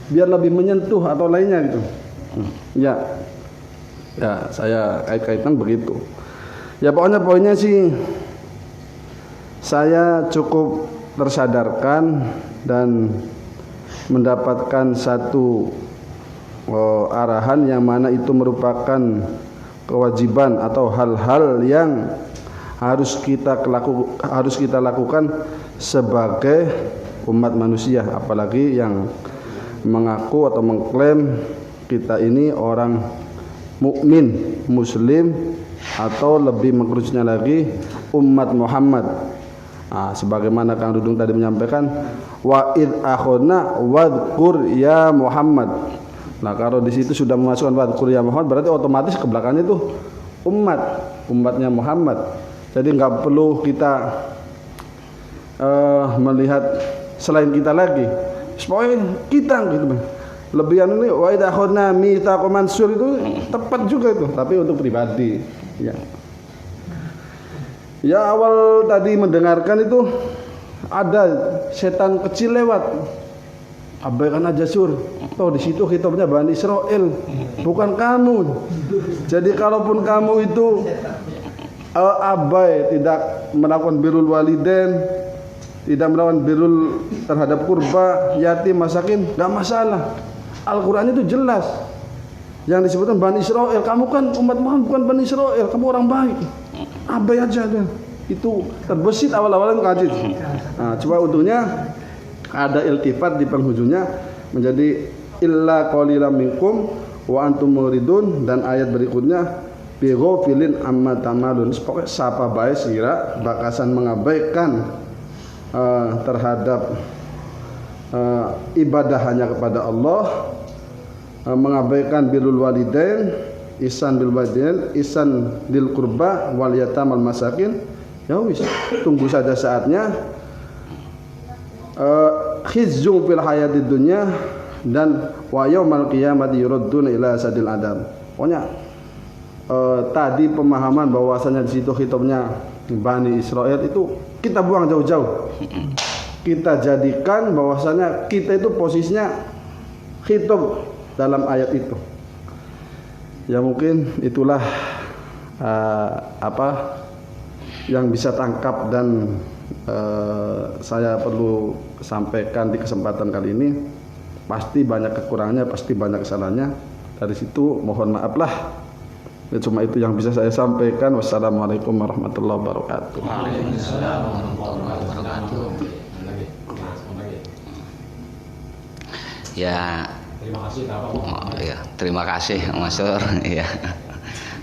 biar lebih menyentuh atau lainnya gitu. Ya saya kait-kaitan begitu. Ya pokoknya poinnya sih saya cukup tersadarkan dan mendapatkan satu arahan yang mana itu merupakan kewajiban atau hal-hal yang harus kita lakukan sebagai umat manusia, apalagi yang mengaku atau mengklaim kita ini orang mukmin, muslim, atau lebih mengkerucutnya lagi umat Muhammad. Sebagaimana Kang Dudung tadi menyampaikan wa id akhadna wadhkur ya Muhammad. Nah, kalau di situ sudah memasukkan wadhkur ya Muhammad berarti otomatis ke belakangnya itu umatnya Muhammad. Jadi nggak perlu kita melihat selain kita lagi. Pokoknya kita gitu. Lebihan ini wa id akhadna mitsaqan mansur itu tepat juga itu, tapi untuk pribadi. Ya awal tadi mendengarkan itu ada setan kecil lewat. Abaikan aja sur. Toh di situ khitabnya Bani Israel, bukan kamu. Jadi kalaupun kamu itu abai tidak melakukan birrul walidain, tidak melakukan birrul terhadap kurba, yatim, masakin, enggak masalah. Al-Qur'an itu jelas. Yang disebutkan Bani Israel, kamu kan umat Muhammad bukan Bani Israel, kamu orang baik. Abai aja deh. itu terbesit awal-awalnya ngaji. Nah, coba untungnya ada iltifat di penghujungnya menjadi illa qalilan minkum wa antum muridun, dan ayat berikutnya bi ghafilin amma tamalun. Pokoknya sapa bae sira bakasan mengabaikan terhadap ibadah hanya kepada Allah, mengabaikan birrul walidain, ihsan bil walidain, ihsan lil qurba wal yatamal masakin. Ya wis, tunggu saja saatnya. Khizyun fil hayatid dunya dan wa yaumal qiyamati yuradduna ila sadil adam. Pokoknya tadi pemahaman bahwasanya di situ khitabnya Bani Israel itu kita buang jauh-jauh. Kita jadikan bahwasanya kita itu posisinya khitab dalam ayat itu. Ya mungkin itulah yang bisa tangkap dan saya perlu sampaikan di kesempatan kali ini. Pasti banyak kekurangannya, pasti banyak kesalahannya. Dari situ mohon maaf lah. Ya, cuma itu yang bisa saya sampaikan. Wassalamualaikum warahmatullahi wabarakatuh. Waalaikumsalam warahmatullahi wabarakatuh. Ya, terima kasih Mas Sur ya,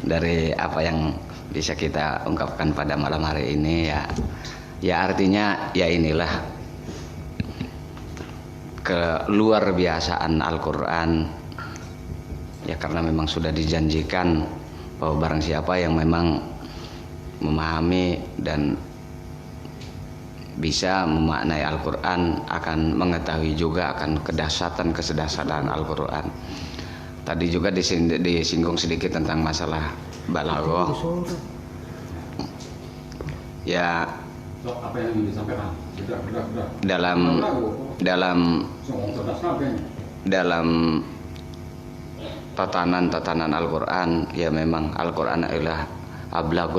dari apa yang bisa kita ungkapkan pada malam hari ini ya artinya ya inilah keluar biasaan Al-Quran ya, karena memang sudah dijanjikan bahwa barang siapa yang memang memahami dan bisa memaknai Al-Quran akan mengetahui juga akan kedahsyatan Al-Quran. Tadi juga disinggung sedikit tentang masalah balaghah. Ya, apa yang ingin disampaikan? Dalam tatanan Al-Quran, ya memang Al-Quran adalah ablag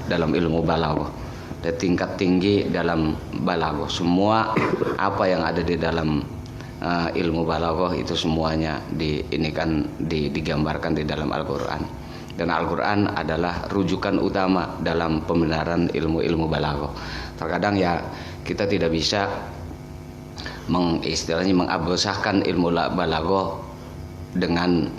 dalam ilmu balaghah. Ada tingkat tinggi dalam balaghah. Semua apa yang ada di dalam ilmu balaghah itu semuanya digambarkan di dalam Al-Quran. Dan Al-Quran adalah rujukan utama dalam pembenaran ilmu-ilmu balaghah. Terkadang ya kita tidak bisa mengabsahkan ilmu balaghah dengan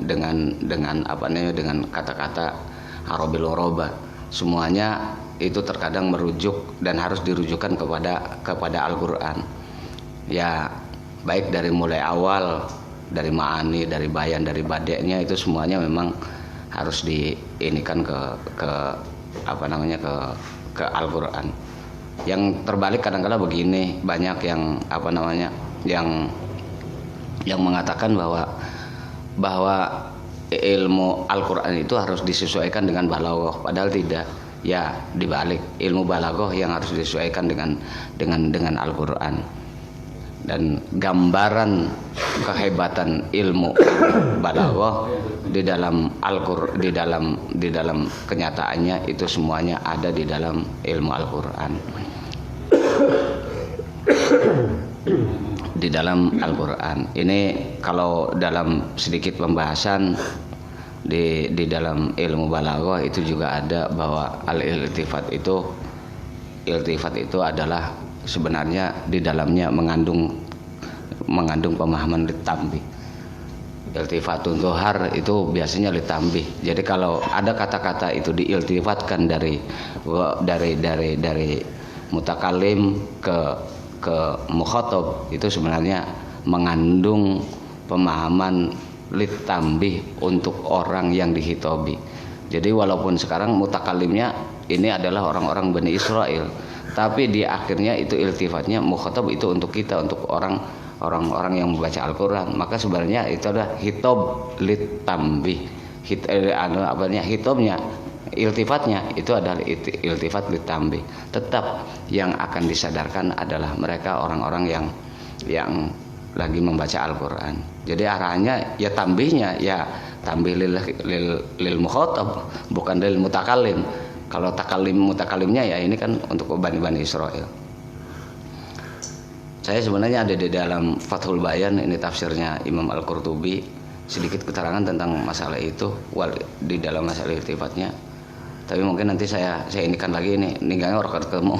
kata-kata Arabil Ghoroba. Semuanya itu terkadang merujuk dan harus dirujukan kepada Al-Quran. Ya, baik dari mulai awal, dari ma'ani, dari bayan, dari badeknya, itu semuanya memang harus diinikan ke Al-Quran. Yang terbalik kadang-kala begini, banyak yang mengatakan bahwa ilmu Al-Quran itu harus disesuaikan dengan balaghah, padahal tidak. Ya, dibalik, ilmu balaghah yang harus disesuaikan dengan Al-Quran. Dan gambaran kehebatan ilmu balaghah di dalam Al-Quran, di dalam kenyataannya itu semuanya ada di dalam ilmu Al-Quran. Di dalam Al-Quran. Ini kalau dalam sedikit pembahasan di dalam ilmu balaghah itu juga ada bahwa al-iltifat itu adalah sebenarnya di dalamnya mengandung pemahaman litambi. Iltifatun zuhar itu biasanya litambi. Jadi kalau ada kata-kata itu diiltifatkan dari mutakalim ke mukhatab, itu sebenarnya mengandung pemahaman litambi untuk orang yang dihitobi. Jadi walaupun sekarang mutakalimnya ini adalah orang-orang Bani Israel, tapi di akhirnya itu iltifatnya mukhatab itu untuk kita, untuk orang-orang yang membaca Al-Quran. Maka sebenarnya itu adalah hitob litambi. Hitobnya, iltifatnya itu adalah iltifat litambi. Tetap yang akan disadarkan adalah mereka orang-orang yang lagi membaca Al-Quran. Jadi arahannya ya tambihnya ya tambih lil mukhatab, bukan lil mutakalim. Kalau mutakalimnya ya ini kan untuk Bani Israel. Saya sebenarnya ada di dalam Fathul Bayan, ini tafsirnya Imam Al-Qurtubi, sedikit keterangan tentang masalah itu di dalam masalah iltifatnya. Tapi mungkin nanti saya inikan lagi ini ninggangnya orang ketemu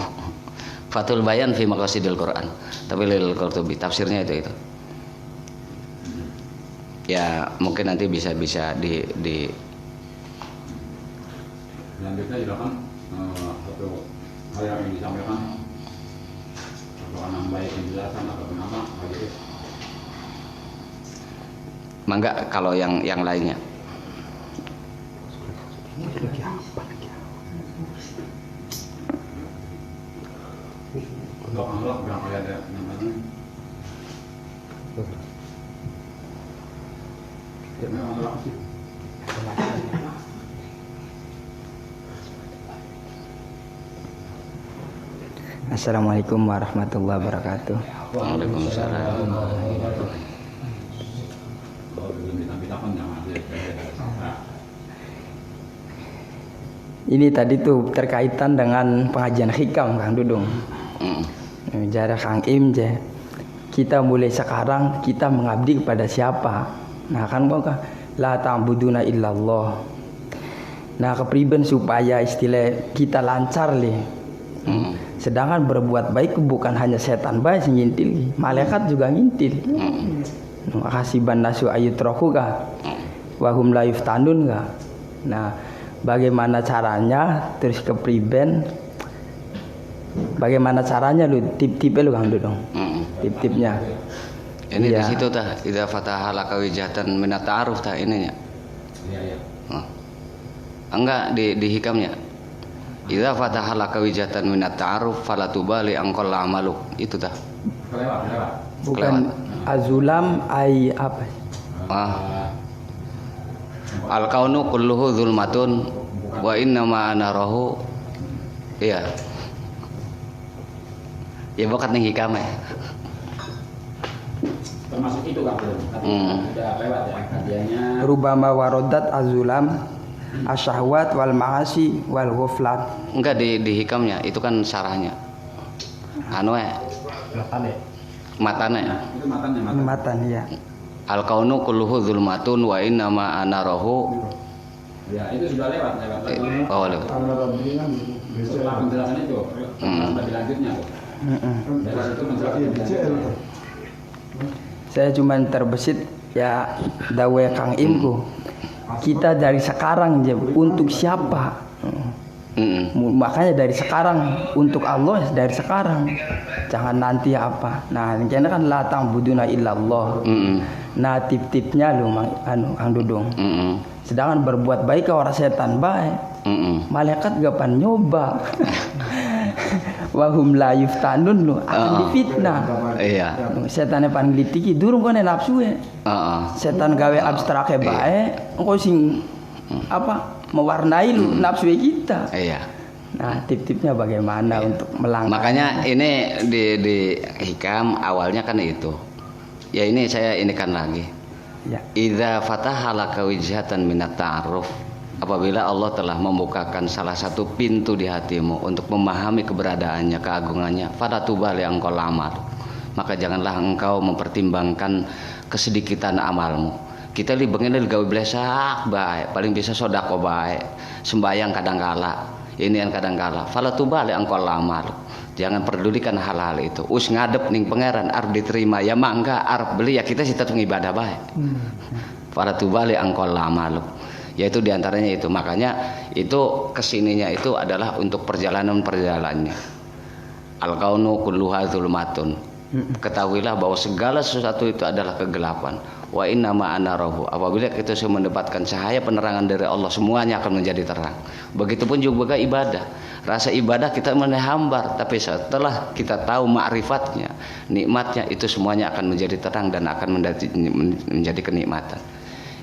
Fathul Bayan fi Maqasidil Quran. Tapi lil Qurtubi tafsirnya itu. Ya mungkin nanti bisa di Selanjutnya silakan satu hal yang ingin disampaikan, apakah baik penjelasan atau apa begitu. Mangga kalau yang lainnya. Untuk akhlak berapa ada namanya? Akhlak sih. Assalamualaikum warahmatullahi wabarakatuh. Waalaikumsalam. Ini tadi tuh terkaitan dengan pengajian hikam Kang Dudung. Jarak Kang Im je. Kita mulai sekarang kita mengabdi kepada siapa? Nah kan bukan la ta'buduna illallah. Nah kepriben supaya istilah kita lancar li. Sedangkan berbuat baik bukan hanya setan baik yang ngintil, malaikat juga ngintil. Makasih banasu ayutrohu kah? Wahum la yuftanun kah? Nah, bagaimana caranya? Terus kepriben? Bagaimana caranya lu? Tip-tipnya lu Kang Dudung. Tip-tipnya. Ini di situ tah, idza fataha laka wijatan minat ta'aruf tah ininya. Iya. Enggak di hikamnya. Idza fataha laka wijatan minat ta'aruf fala tubali angkol amaluk. Itu tah. Kelewat. Bukan azulam ai apa? Al kaunu kulluhu zulmatun wa inna ma anarahu. Iya. Ya bukan ning hikam ya. Termasuk itu Kang. Udah lewat ya kajiannya. Rubama warodat azulam asyahwat wal ma'asi wal ghuflan. Enggak di hikamnya, itu kan sarahnya. Anu ya. Matanya. Itu matanya. Matan ya. Al kaunu kulluhu zulmatun wa inna ma anarahu. Ya, itu sudah lewat. Oh, lewat. Setelah penjelasan itu, lebih lanjutnya tuh. Dari situ menjelaskan. Saya cuma terbesit ya dawe Kang Imku. Kita dari sekarang je untuk siapa? Makanya dari sekarang untuk Allah dari sekarang. Jangan nanti apa. Nah, ini kan la ta'buduna illallah. Nah, tip-tipnya lu Kang Dudung. Sedangkan berbuat baik ke orang setan baik. Malaikat gak pan nyoba. Wahum la yuftanun lu akan difitnah. Iya. Setannya pan glitiki durung kone nafsu ya. Setan gawe abstraknya baik, engko sing apa mewarnai lu nafsu kita. Iya. Nah, tip-tipnya bagaimana untuk melangkah. Makanya ini di hikam awalnya kan itu. Ya ini saya inikan lagi. Ya. Idza fataha laka wijhatan minat ta'aruf. Apabila Allah telah membukakan salah satu pintu di hatimu untuk memahami keberadaannya, keagungannya, fala tubali angkol amal. Maka janganlah engkau mempertimbangkan kesedikitan amalmu. Kita li bengen gawe blesak bae, paling bisa sodako bae, sembayang kadang kala, inian kadang kala. Fala tubali angkol amal. Jangan pedulikan hal-hal itu. Us ngadep ning pangeran arep diterima ya mangga, arep beli ya kita sih tetap ngibadah bae. Fala tubali angkol amal. Yaitu diantaranya itu. Makanya itu kesininya itu adalah untuk perjalanannya. Al-kaunu kulluha zulmatun. Ketahuilah bahwa segala sesuatu itu adalah kegelapan. Wa inna ma anarahu. Apabila kita sudah mendapatkan cahaya penerangan dari Allah, semuanya akan menjadi terang. Begitupun juga ibadah. Rasa ibadah kita hambar, tapi setelah kita tahu ma'rifatnya, nikmatnya, itu semuanya akan menjadi terang dan akan menjadi kenikmatan.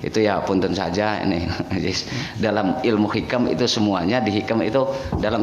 Itu ya punten saja ini. Dalam ilmu hikam itu semuanya di hikam itu dalam